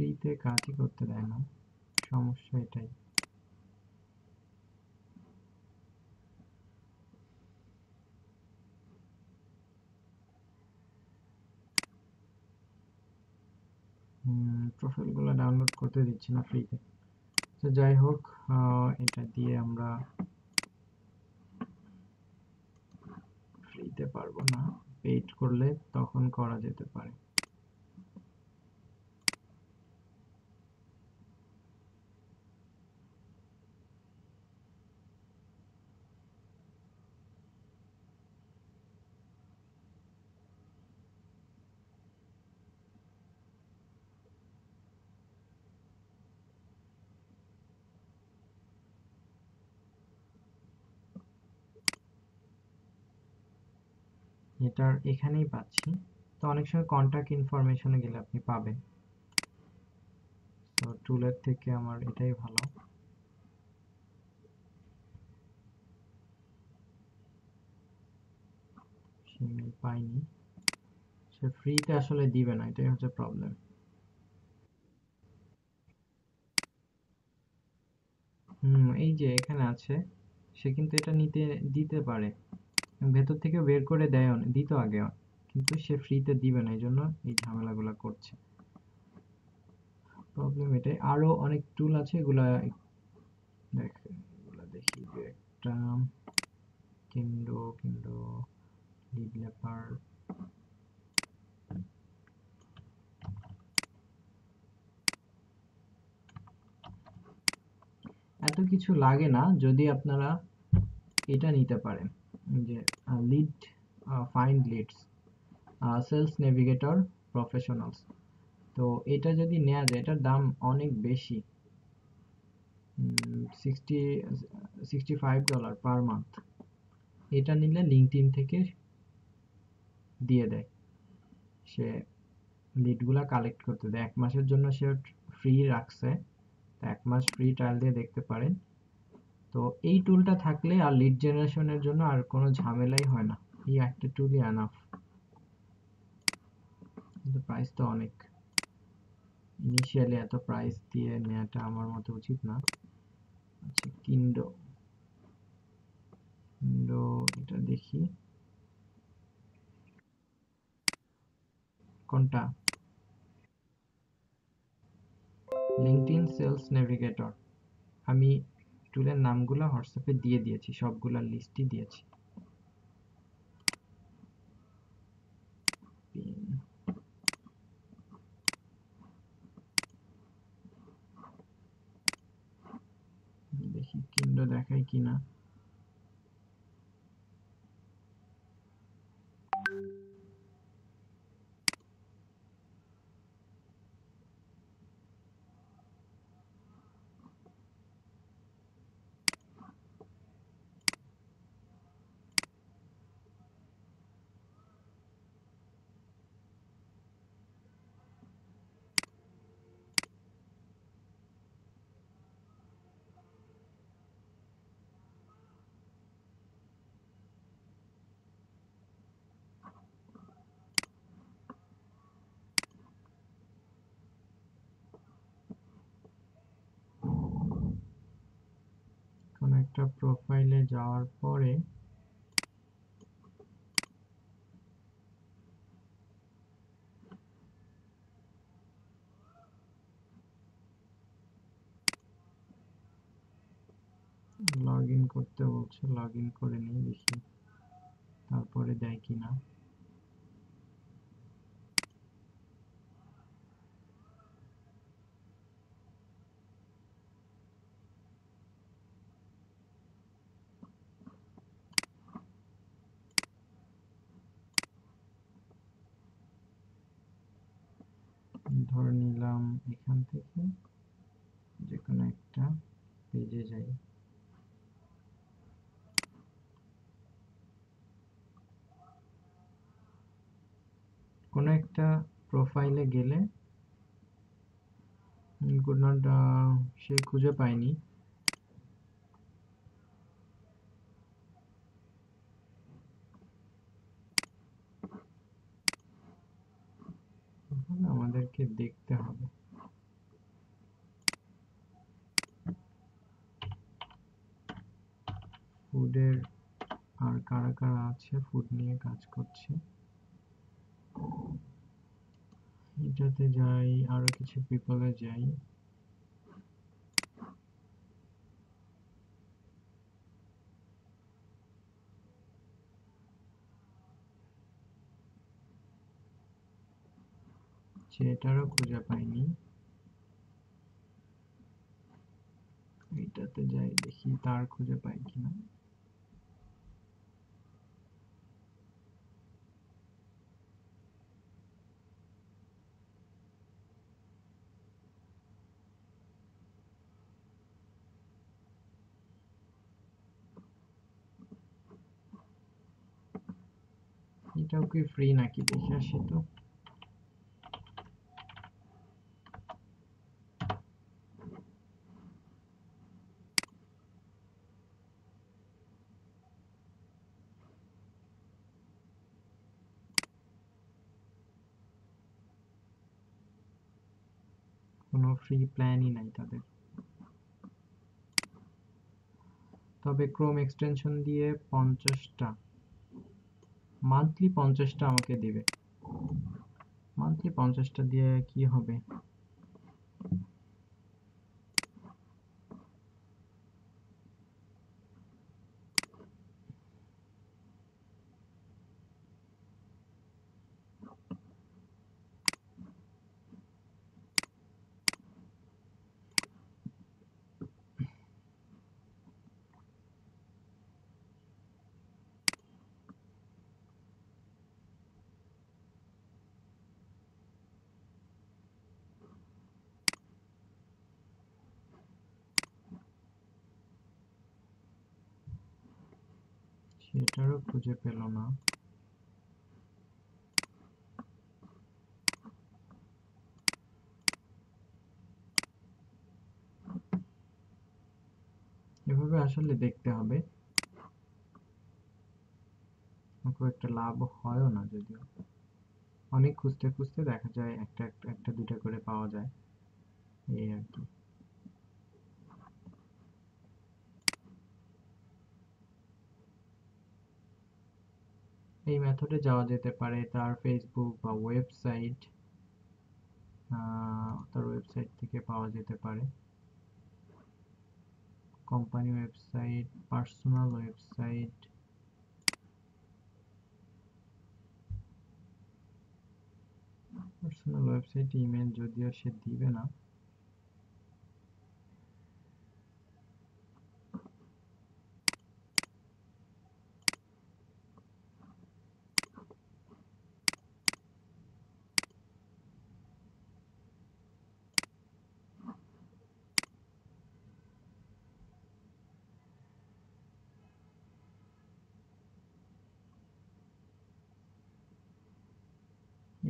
ফ্রিতে কাজই করতে দেয় না, সমস্যা এটাই। প্রোফাইলগুলো ডাউনলোড করতে দিচ্ছি না ফ্রিতে। তো যাই হোক, এটা দিয়ে আমরা ফ্রিতে পারবো না, পেইড করলে তখন করা যেতে পারে। এটার এখানেই পাচ্ছি, তো অনেক সময় কন্টাক্ট ইনফরমেশনে গেলে আপনি পাবেন। তো টুলের থেকে আমার এটাই ভালো। সিমেল পাইনি, সে ফ্রিতে আসলে দিবে না, এটাই হচ্ছে প্রবলেম। এই যে এখানে আছে, সে কিন্তু এটা নিতে দিতে পারে, ভেতর থেকে বের করে দেয়, দিত আগে, কিন্তু সে ফ্রিতে দিবে না, এই জন্য এই ঝামেলাগুলো করছে। প্রবলেম এটাই। আরো অনেক টুল আছে, এগুলা এগুলা দেখি যে একটা কিন্ডো ডেভেলপার, এত কিছু লাগে না যদি আপনারা এটা নিতে পারেন, যে lead, find leads, sales navigator professionals. তো এটা যদি নেওয়া যায়, এটার দাম অনেক বেশি, 65 ডলার পার মান্থ। এটা নিলে লিঙ্কডইন থেকে দিয়ে দেয়, সে লিডগুলা কালেক্ট করতে দেয়, 1 মাসের জন্য সে ফ্রি রাখছে, 1 মাস ফ্রি ট্রায়াল দিয়ে দেখতে পারেন। তো এই টুলটা থাকলে আর লিড জেনারেশনের জন্য আর কোনো ঝামেলাই হয় না, এই একটা টুলই এনাফ। কিন্তু প্রাইস তো অনেক, ইনিশিয়ালি এত প্রাইস দিয়ে নেওয়াটা আমার মতে উচিত না। আচ্ছা, কিন্ডো, কিন্ডো এটা দেখি কোনটা। লিঙ্কডইন সেলস নেভিগেটর, আমি টুলের নামগুলো হোয়াটসঅ্যাপে দিয়ে দিয়েছি, সবগুলা লিস্টই দিয়েছি। দেখি কিন্ডো দেখায় কিনা। কোন একটা প্রোফাইলে যাওয়ার পরে লগ ইন করতে বলছে, লগ ইন করে নিই, দেখি তারপরে দেয় কিনা। ধরে নিলাম এখান থেকে যে কোনো একটা পেজে যাই। কোনো একটা প্রোফাইলে গেলে could not, সে খুঁজে পায়নি। আমাদেরকে দেখতে হবে ফুডের আর কারা কারা আছে, ফুড নিয়ে কাজ করছে। এটাতে যাই, আরো কিছু পিপলে যাই। সেটারও খুঁজে পাইনি। এটাতে যাই, দেখি তার খুঁজে পাই কিনা। এটাও কি ফ্রি নাকি দেখে আসি তো। কোনো ফ্রি প্ল্যানই নাই তাদের। তবে ক্রোম এক্সটেনশন দিয়ে 50টা, মান্থলি 50টা আমাকে দিবে। মান্থলি 50টা দিয়ে কি হবে? সেটারও খুঁজে পেল না। এভাবে আসলে দেখতে হবে, খুব একটা লাভ হয়ও না যদিও। অনেক খুঁজতে খুঁজতে দেখা যায় একটা একটা একটা দুইটা করে পাওয়া যায়, এই আর কি। এই মেথডে যাওয়া যেতে পারে। তার ফেসবুক বা ওয়েবসাইট, তার ওয়েবসাইট থেকে পাওয়া যেতে পারে। Company website, personal website, personal website email যদিও সে দিবে না।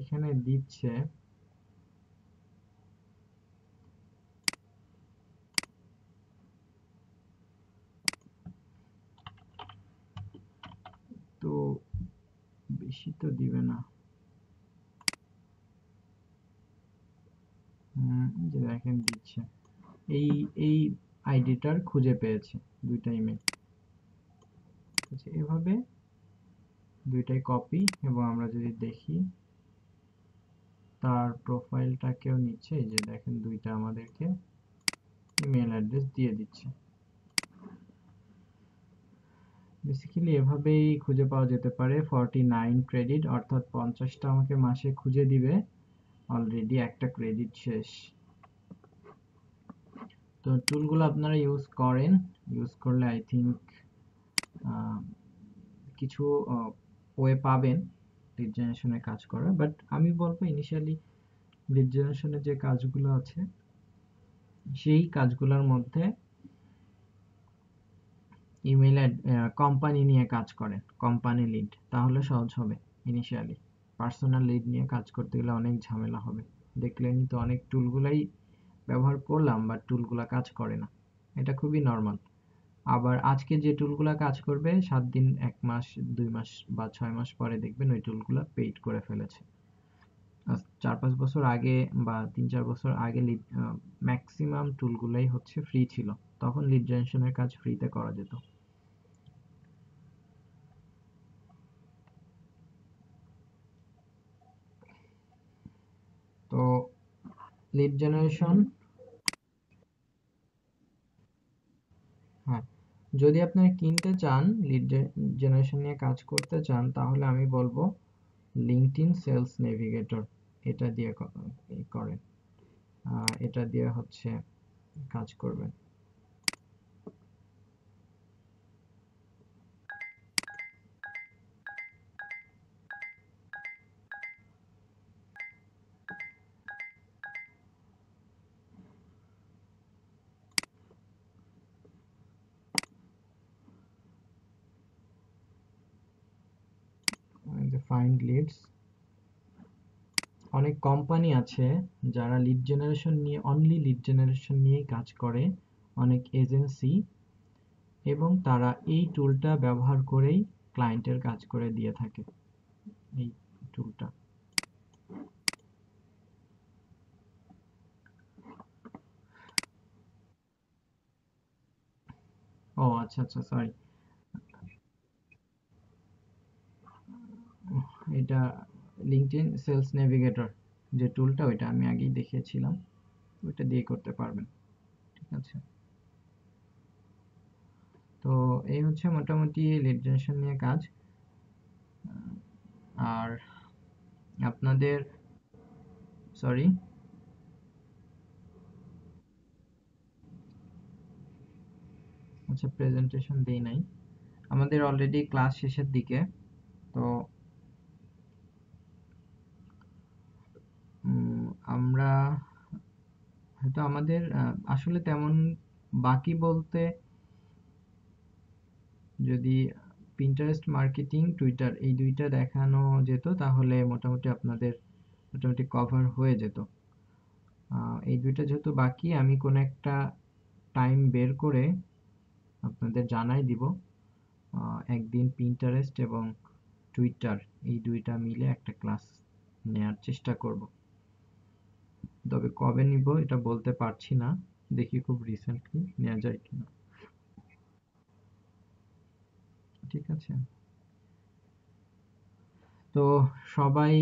এখানে দিচ্ছে তো, বেশি তো দিবে না। যে দেখেন দিচ্ছে, এই এই আইডিটার খুঁজে পেয়েছে দুইটা ইমেল। এভাবে দুইটাই কপি, এবং আমরা যদি দেখি তার প্রোফাইলটাকেও নিচ্ছে, এই যে দেখেন দুইটা আমাদেরকে ইমেল অ্যাড্রেস দিয়ে দিচ্ছে। বেসিক্যালি এভাবেই খুঁজে পাওয়া যেতে পারে। 49 ক্রেডিট, অর্থাৎ 50টা আমাকে মাসে খুঁজে দিবে, অলরেডি একটা ক্রেডিট শেষ। তো টুলগুলো আপনারা ইউজ করেন, ইউজ করলে আই থিঙ্ক কিছু ওয়ে পাবেন লিড জেনারেশনে কাজ করার। বাট আমি বলবো ইনিশিয়ালি লিড জেনারেশনের যে কাজগুলো আছে সেই কাজগুলোর মধ্যে ইমেল কোম্পানি নিয়ে কাজ করেন, কোম্পানি লিড, তাহলে সহজ হবে ইনিশিয়ালি। পার্সোনাল লিড নিয়ে কাজ করতে গেলে অনেক ঝামেলা হবে। দেখলেনই তো, অনেক টুলগুলাই ব্যবহার করলাম বাট টুলগুলা কাজ করে না, এটা খুবই নর্মাল। আবার আজকে যে টুলগুলা কাজ করবে 7 দিন, 1 মাস, 2 মাস বা 6 মাস পরে দেখবেন ওই টুলগুলা পেইড করে ফেলেছে। 4-5 বছর আগে বা 3-4 বছর আগে ম্যাক্সিমাম টুলগুলাই হচ্ছে ফ্রি ছিল, তখন লিড জেনারেশনের কাজ ফ্রিতে করা যেত। তো লিড জেনারেশন, হ্যাঁ, যদি আপনারা কিনতে চান, লিড জেনারেশন নিয়ে কাজ করতে চান, তাহলে আমি বলবো লিঙ্কডইন সেলস নেভিগেটর, এটা দিয়ে করেন। এটা দিয়ে হচ্ছে কাজ করবেন। ফাইন্ড লিডস, অনেক কোম্পানি আছে যারা লিড জেনারেশন নিয়ে, অনলি লিড জেনারেশন নিয়েই কাজ করে, অনেক এজেন্সি, এবং তারা এই টুলটা ব্যবহার করেই ক্লায়েন্টের কাজ করে দিয়ে থাকে। এই টুলটা, ও আচ্ছা আচ্ছা, সরি, এটা লিঙ্কডইন সেলস নেভিগেটর যে টুলটা, ওইটা আমি আগেই দেখিয়েছিলাম, ওইটা দিয়ে করতে পারবেন। ঠিক আছে, তো এই হচ্ছে মোটামুটি লিড জেনারেশন নিয়ে কাজ। আর আপনাদের, সরি, আচ্ছা প্রেজেন্টেশন দেই নাই, আমাদের অলরেডি ক্লাস শেষের দিকে। তো আমরা হয়তো আমাদের আসলে তেমন বাকি বলতে, যদি পিন্টারেস্ট, মার্কেটিং, টুইটার এই দুইটা দেখানো যেত তাহলে মোটামুটি আপনাদের মোটামুটি কভার হয়ে যেত। এই দুইটা যেহেতু বাকি, আমি কোনো একটা টাইম বের করে আপনাদের জানাই দিব। একদিন পিন্টারেস্ট এবং টুইটার এই দুইটা মিলে একটা ক্লাস নেয়ার চেষ্টা করব। তবে কবে নিব এটা বলতে পারছি না, দেখি খুব রিসেন্টলি নেওয়া যায় কিনা। ঠিক আছে, তো সবাই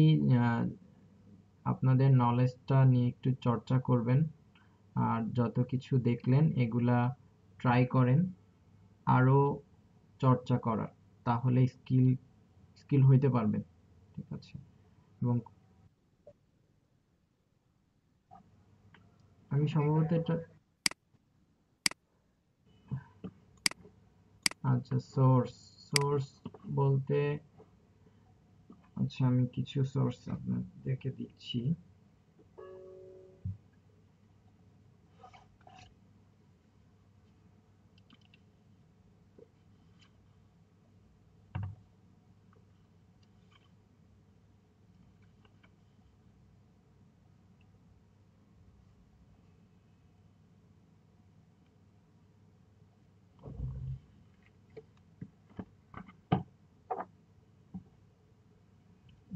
আপনাদের নলেজটা নিয়ে একটু চর্চা করবেন। আর যত কিছু দেখলেন এগুলা ট্রাই করেন আরো চর্চা করার, তাহলে স্কিল স্কিল হইতে পারবেন। ঠিক আছে? এবং আমি সম্ভবত এটা, আচ্ছা সোর্স, সোর্স বলতে, আচ্ছা আমি কিছু সোর্স আপনাদেরকে দিচ্ছি।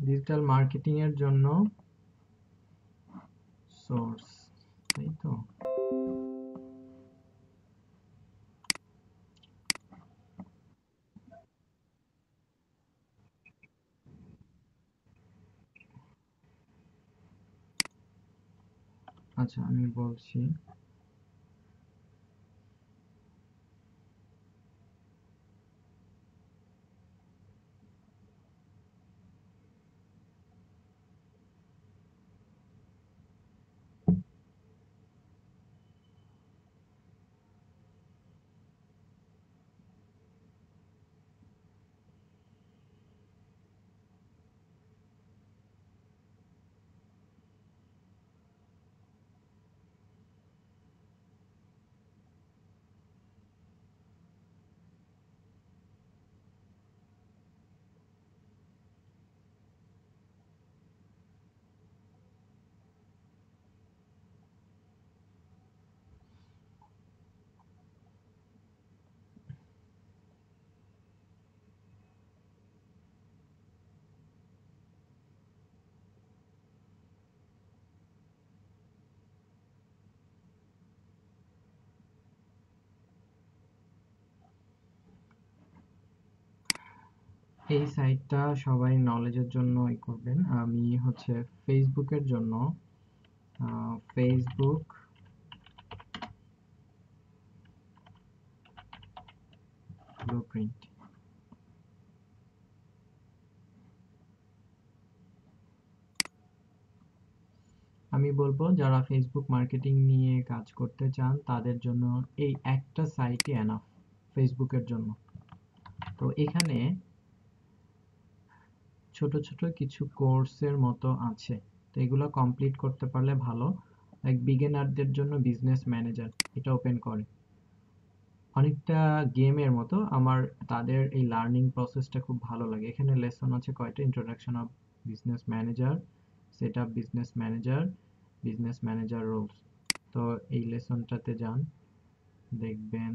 ডিজিটাল মার্কেটিং এর জন্য সোর্স, তাই তো? আচ্ছা আমি বলছি। এই সাইটটা সবাই নলেজের জন্য করবেন। আমি হচ্ছে ফেসবুকের জন্য ফেসবুক ব্লুপ্রিন্ট, আমি বলবো যারা ফেসবুক মার্কেটিং নিয়ে কাজ করতে চান তাদের জন্য এই একটা সাইটই এনাফ ফেসবুকের জন্য। তো এখানে ছোট ছোট কিছু কোর্সের মতো আছে, তো এগুলো কমপ্লিট করতে পারলে ভালো। লাইক বিগিনারদের জন্য বিজনেস ম্যানেজার, এটা ওপেন করে অনেকটা গেমের মতো। আমার তাদের এই লার্নিং প্রসেসটা খুব ভালো লাগে। এখানে লেসন আছে কয়টা: introduction of business manager, set up business manager, business manager roles. তো এই লেসনটাতে যান, দেখবেন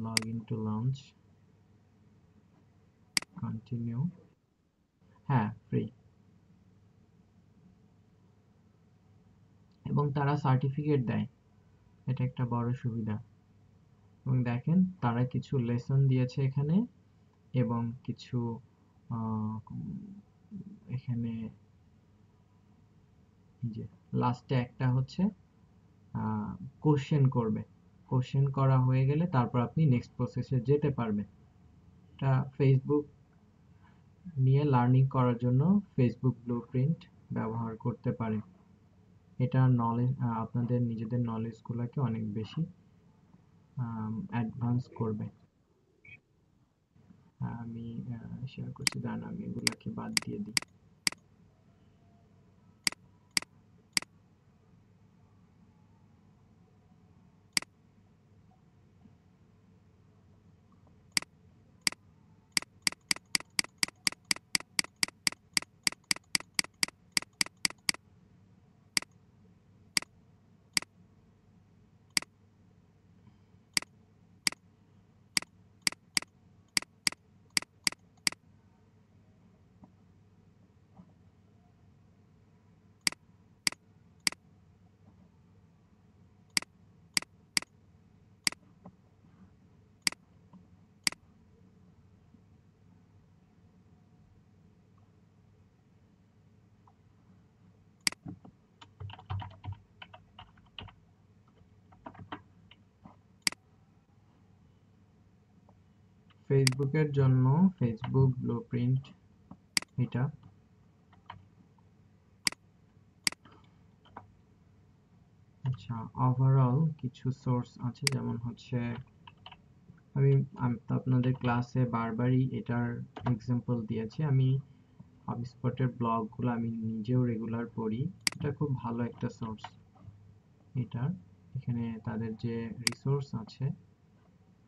log in to launch, continue. হ্যাঁ ফ্রি, এবং তারা সার্টিফিকেট দেয়, এটা একটা বড় সুবিধা। এবং দেখেন তারা কিছু লেসন দিয়েছে এখানে, এবং কিছু এখানে যে লাস্টে একটা হচ্ছে কোশ্চেন করবে। কোশ্চেন করা হয়ে গেলে তারপর আপনি নেক্সট প্রসেসে যেতে পারবেন। এটা ফেসবুক নিয়ে লার্নিং করার জন্য ফেসবুক ব্লুপ্রিন্ট ব্যবহার করতে পারেন। এটা নলেজ, আপনাদের নিজেদের নলেজগুলোকে অনেক বেশি অ্যাডভান্স করবে। আমি শেয়ার করছি, দাঁড়ান আমি এগুলাকে বাদ দিয়ে দিই। ফেসবুকের জন্য ফেসবুক ব্লুপ্রিন্ট এটা। আচ্ছা, ওভারঅল কিছু সোর্স আছে, যেমন হচ্ছে আমি আমি তো আপনাদের ক্লাসে বারবারই এটার এক্সাম্পল দিয়েছি। আমি হাবস্পটের ব্লগগুলো আমি নিজেও রেগুলার পড়ি। এটা খুব ভালো একটা সোর্স। এটা এখানে তাদের যে রিসোর্স আছে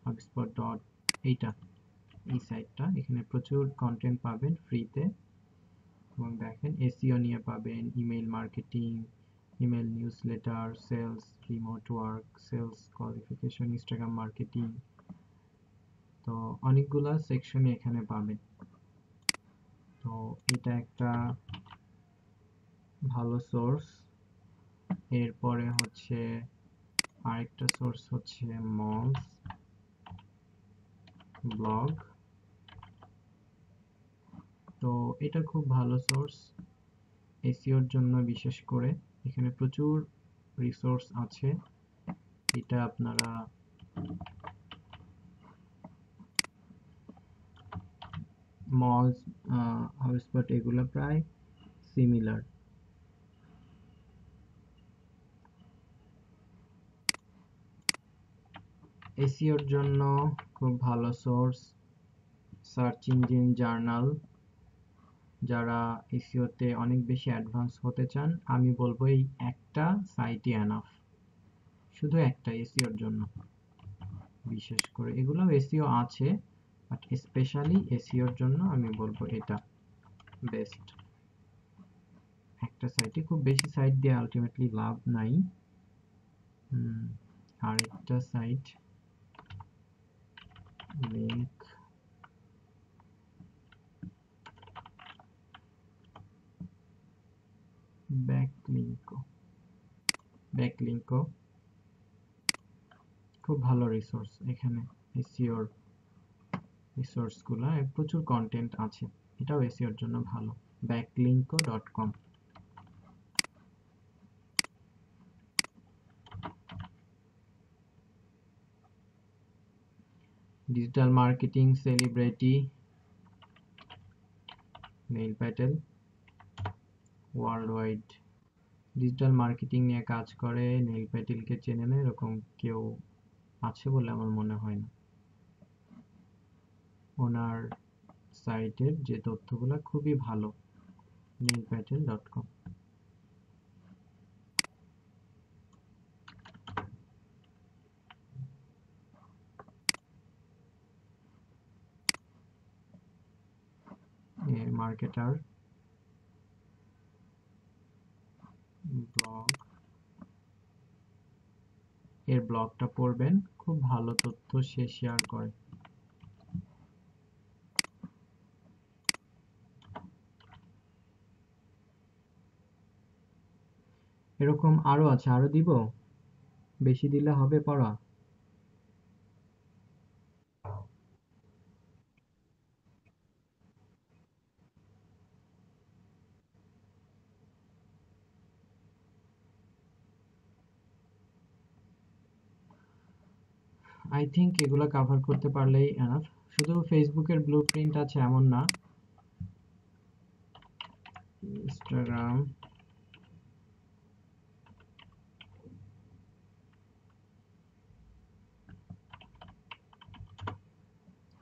হাবস্পট ডট, এইটা এই সাইটটা, এখানে প্রচুর কন্টেন্ট পাবেন ফ্রিতে। এবং দেখেন এসইও নিয়ে পাবেন, email marketing, email newsletter, sales, remote work, sales qualification, Instagram marketing. তো অনেকগুলা সেকশনে এখানে পাবেন। তো এটা একটা ভালো সোর্স। এরপরে হচ্ছে আরেকটা সোর্স হচ্ছে মলস ব্লগ। তো এটা খুব ভালো সোর্স এসইওর জন্য, বিশেষ করে এখানে প্রচুর রিসোর্স আছে। এটা আপনারা মলস, হাউসপট এগুলো প্রায় সিমিলার। এসইওর জন্য খুব ভালো সোর্স সার্চ ইঞ্জিন জার্নাল। যারা এসইওতে অনেক বেশি অ্যাডভান্স হতে চান, আমি বলবো এই একটা সাইটই এনাফ, শুধু একটা এসইওর জন্য। বিশেষ করে এগুলোও এসইও আছে, বাট স্পেশালি এসইওর জন্য আমি বলবো এটা বেস্ট। একটা সাইটে, খুব বেশি সাইট দিয়ে আলটিমেটলি লাভ নাই। আরেকটা সাইট লিংক, ব্যাকলিঙ্কো খুব ভালো রিসোর্স। এখানে এসইওর রিসোর্সগুলো প্রচুর কন্টেন্ট আছে, এটাও এসইওর জন্য ভালো। backlinko.com। Digital marketing celebrity Neil Patel worldwide. Digital marketing নিয়ে কাজ করে, নেইল প্যাটেলকে চেনে না এরকম কেউ আছে বলে আমার মনে হয় না। ওনার সাইটের যে তথ্যগুলো খুবই ভালো, nailpatel.com। মার্কেটার ব্লগ, এর ব্লগটা পড়বেন, খুব ভালো তথ্য সে শেয়ার করে। এরকম আরো আছে, আরো দিব? বেশি দিলে হবে পড়া? আই থিংক এগুলো কভার করতে পারলেই এনাফ। শুধু ফেসবুকের ব্লুপ্রিন্ট আছে এমন না, ইনস্টাগ্রাম,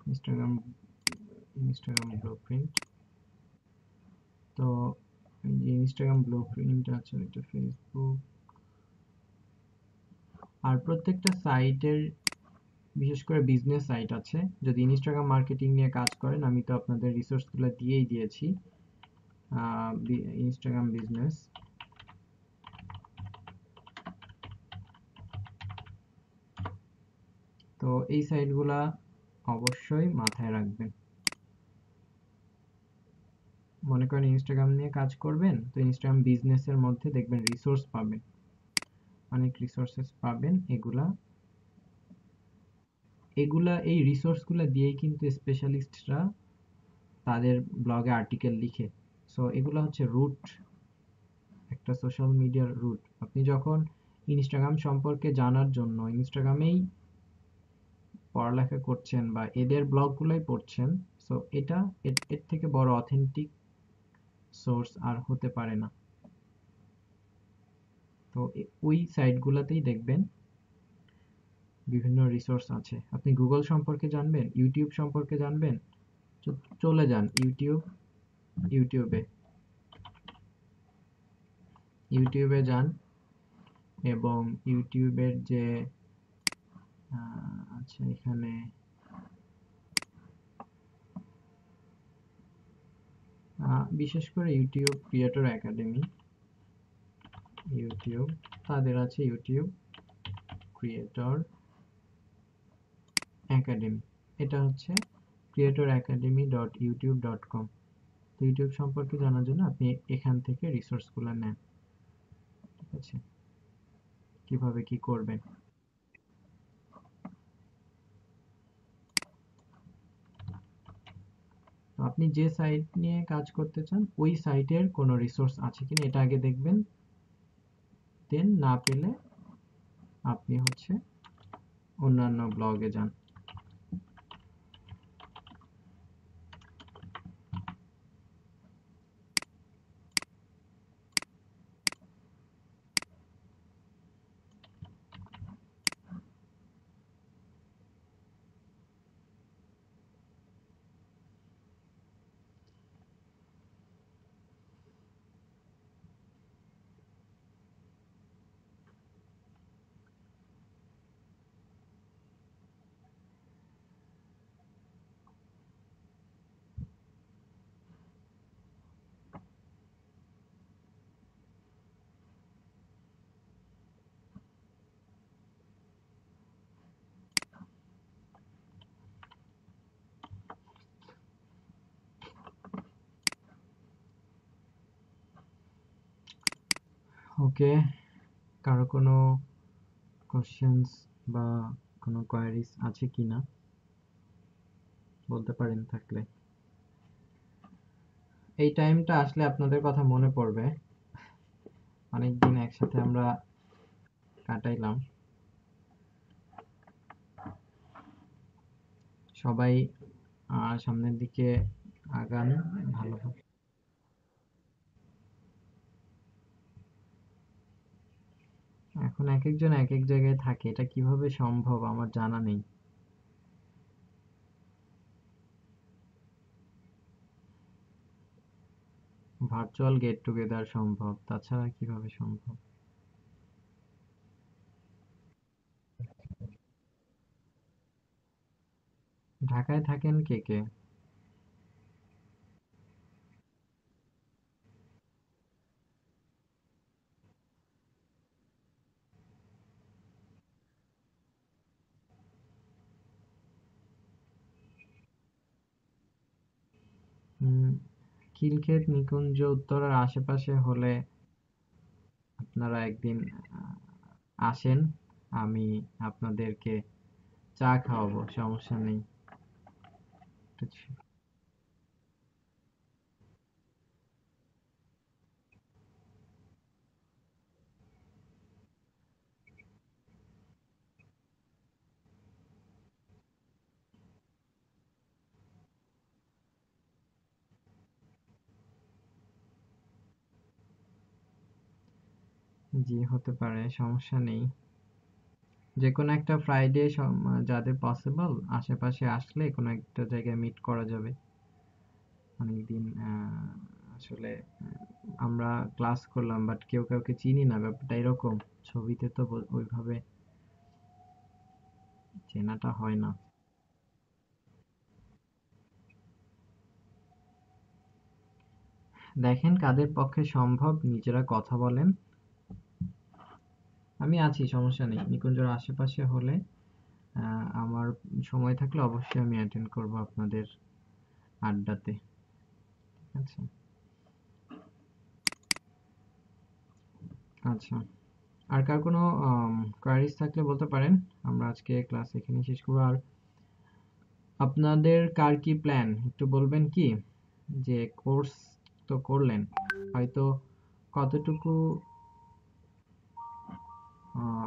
ইনস্টাগ্রাম ইনস্টাগ্রাম ব্লুপ্রিন্ট। তো এই যে ইনস্টাগ্রাম ব্লুপ্রিন্ট আছে, এটা ফেসবুক। আর প্রত্যেকটা সাইটের, বিশেষ করে বিজনেস সাইট আছে, যদি ইনস্টাগ্রাম মার্কেটিং নিয়ে কাজ করেন, আমি তো আপনাদের রিসোর্সগুলো দিয়েই দিয়েছি। ইনস্টাগ্রাম বিজনেস, তো এই সাইটগুলা অবশ্যই মাথায় রাখবেন। মনে করেন ইনস্টাগ্রাম নিয়ে কাজ করবেন, তো ইনস্টাগ্রাম বিজনেসের মধ্যে দেখবেন রিসোর্স পাবেন, অনেক রিসোর্সেস পাবেন। এগুলা এগুলা এই রিসোর্সগুলা দিয়েই কিন্তু স্পেশালিস্টরা তাদের ব্লগে আর্টিকেল লিখে। সো এগুলা হচ্ছে রুট, একটা সোশ্যাল মিডিয়ার রুট। আপনি যখন ইনস্টাগ্রাম সম্পর্কে জানার জন্য ইনস্টাগ্রামেই পড়ালেখা করছেন বা এদের ব্লগগুলোই পড়ছেন, সো এটা এর থেকে বড় অথেন্টিক সোর্স আর হতে পারে না। তো ওই সাইটগুলোতেই দেখবেন বিভিন্ন রিসোর্স আছে। আপনি গুগল সম্পর্কে জানবেন, ইউটিউব সম্পর্কে জানবেন, চলে যান ইউটিউবে ইউটিউবে যান এবং ইউটিউবের যে আচ্ছা এখানে বিশেষ করে ইউটিউব ক্রিয়েটর একাডেমি, ইউটিউব তাদের আছে ইউটিউব ক্রিয়েটর একাডেমি, এটা হচ্ছে creatoracademy.youtube.com। তো ইউটিউব সম্পর্কে জানার জন্য আপনি এখান থেকে রিসোর্সগুলো নেন, ঠিক আছে, কিভাবে কি করবেন। তো আপনি যে সাইট নিয়ে কাজ করতে চান ওই সাইটের কোনো রিসোর্স আছে কিনা এটা আগে দেখবেন, দেন না পেলে আপনি হচ্ছে অন্যান্য ব্লগে যান। ওকে, কারো কোনো কোশ্চেন্স বা কোনো কোয়ারিজ আছে কিনা বলতে পারেন থাকলে। এই টাইমটা আসলে আপনাদের কথা মনে পড়বে, অনেকদিন একসাথে আমরা কাটাইলাম। সবাই সামনের দিকে আগান ভালোভাবে। এখন এক একজন এক এক জায়গায় থাকে, এটা কিভাবে সম্ভব আমার জানা নেই। ভার্চুয়াল গেট টুগেদার সম্ভব, তাছাড়া কিভাবে সম্ভব? ঢাকায় থাকেন কে কে? উম, খিলক্ষেত নিকুঞ্জ উত্তরার আশেপাশে হলে আপনারা একদিন আসেন, আমি আপনাদেরকে চা খাওয়াবো, সমস্যা নেই। জি হতে পারে, সমস্যা নেই। যে কোনো একটা ফ্রাইডে যাদের পসিবল আশেপাশে আসলে কোনো একটা জায়গায় মিট করা যাবে। অনেকদিন আসলে আমরা ক্লাস করলাম বাট কেউ কাউকে চিনি না, ব্যাপারটা এরকম। ছবিতে তো ওইভাবে চেনাটা হয় না। দেখেন কাদের পক্ষে সম্ভব, নিজেরা কথা বলেন। আমি আছি, সমস্যা নেই। নিকুঞ্জর আশেপাশে হলে আমার সময় থাকলে অবশ্যই আমি অ্যাটেন্ড করব আপনাদের আড্ডাতে, ঠিক আছে? আচ্ছা, আর কার কোনো কোয়ারিজ থাকলে বলতে পারেন। আমরা আজকে ক্লাস এখানেই শেষ করবো। আর আপনাদের কার কি প্ল্যান একটু বলবেন কি? যে কোর্স তো করলেন, হয়তো কতটুকু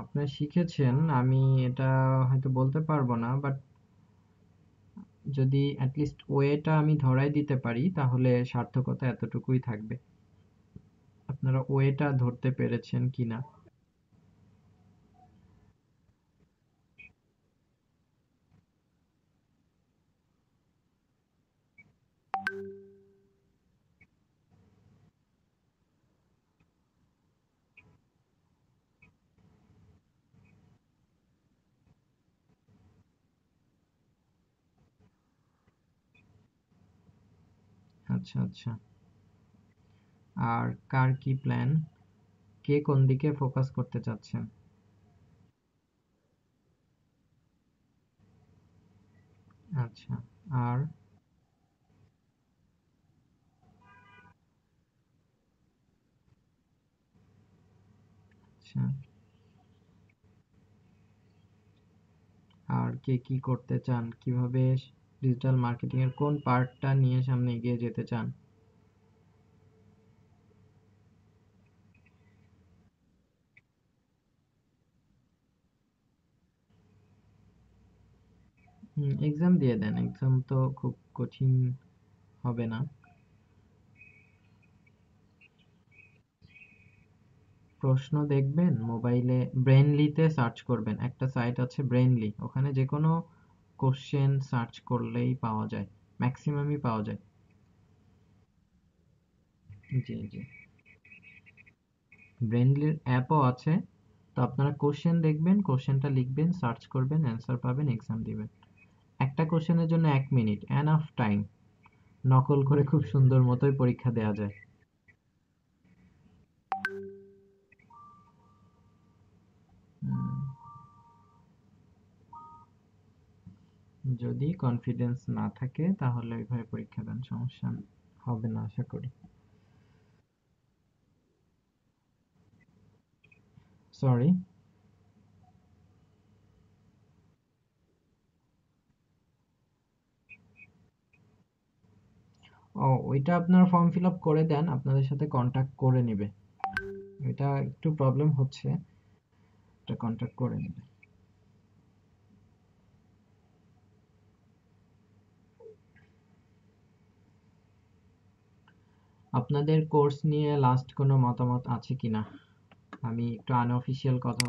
আপনারা শিখেছেন আমি এটা হয়তো বলতে পারবো না, বাট যদি অ্যাটলিস্ট ওয়েটা আমি ধরাই দিতে পারি তাহলে সার্থকতা এতটুকুই থাকবে। আপনারা ওয়েটা ধরতে পেরেছেন কিনা। আচ্ছা আচ্ছা। আর কার কি প্ল্যান, কে কোন দিকে ফোকাস করতে চাচ্ছেন? আচ্ছা। আর আচ্ছা। আর কে কি করতে চান, কিভাবে ডিজিটাল মার্কেটিং এর কোন পার্টটা নিয়ে সামনে এগিয়ে যেতে চান? এক্সাম দিয়ে দেন, এক্সাম তো খুব কঠিন হবে না। প্রশ্ন দেখবেন মোবাইলে, ব্রেনলিতে সার্চ করবেন, একটা সাইট আছে ব্রেনলি, ওখানে যে কোনো কোশ্চেন সার্চ করলেই পাওয়া যায়, ম্যাক্সিমামই পাওয়া যায়। জি জি। ব্রেনলির অ্যাপও আছে। তো আপনারা কোশ্চেন দেখবেন, কোশ্চেনটা লিখবেন, সার্চ করবেন, অ্যান্সার পাবেন, এক্সাম দিবেন। একটা কোশ্চেনের জন্য 1 মিনিট, এনাফ টাইম। নকল করে খুব সুন্দর মতোই পরীক্ষা দেওয়া যায়। হুম, যদি কনফিডেন্স না থাকে তাহলে ওইভাবে পরীক্ষা দেন, সমস্যা হবে না আশা করি। সরি। ও, ওইটা আপনার ফর্ম ফিল আপ করে দেন, আপনাদের সাথে কন্ট্যাক্ট করে নিবে। এটা একটু প্রবলেম হচ্ছে, এটা কন্ট্যাক্ট করে নিবে। আপনাদের কোর্স নিয়ে লাস্ট কোনো মতামত আছে কিনা? আমি একটু আনঅফিসিয়াল কথা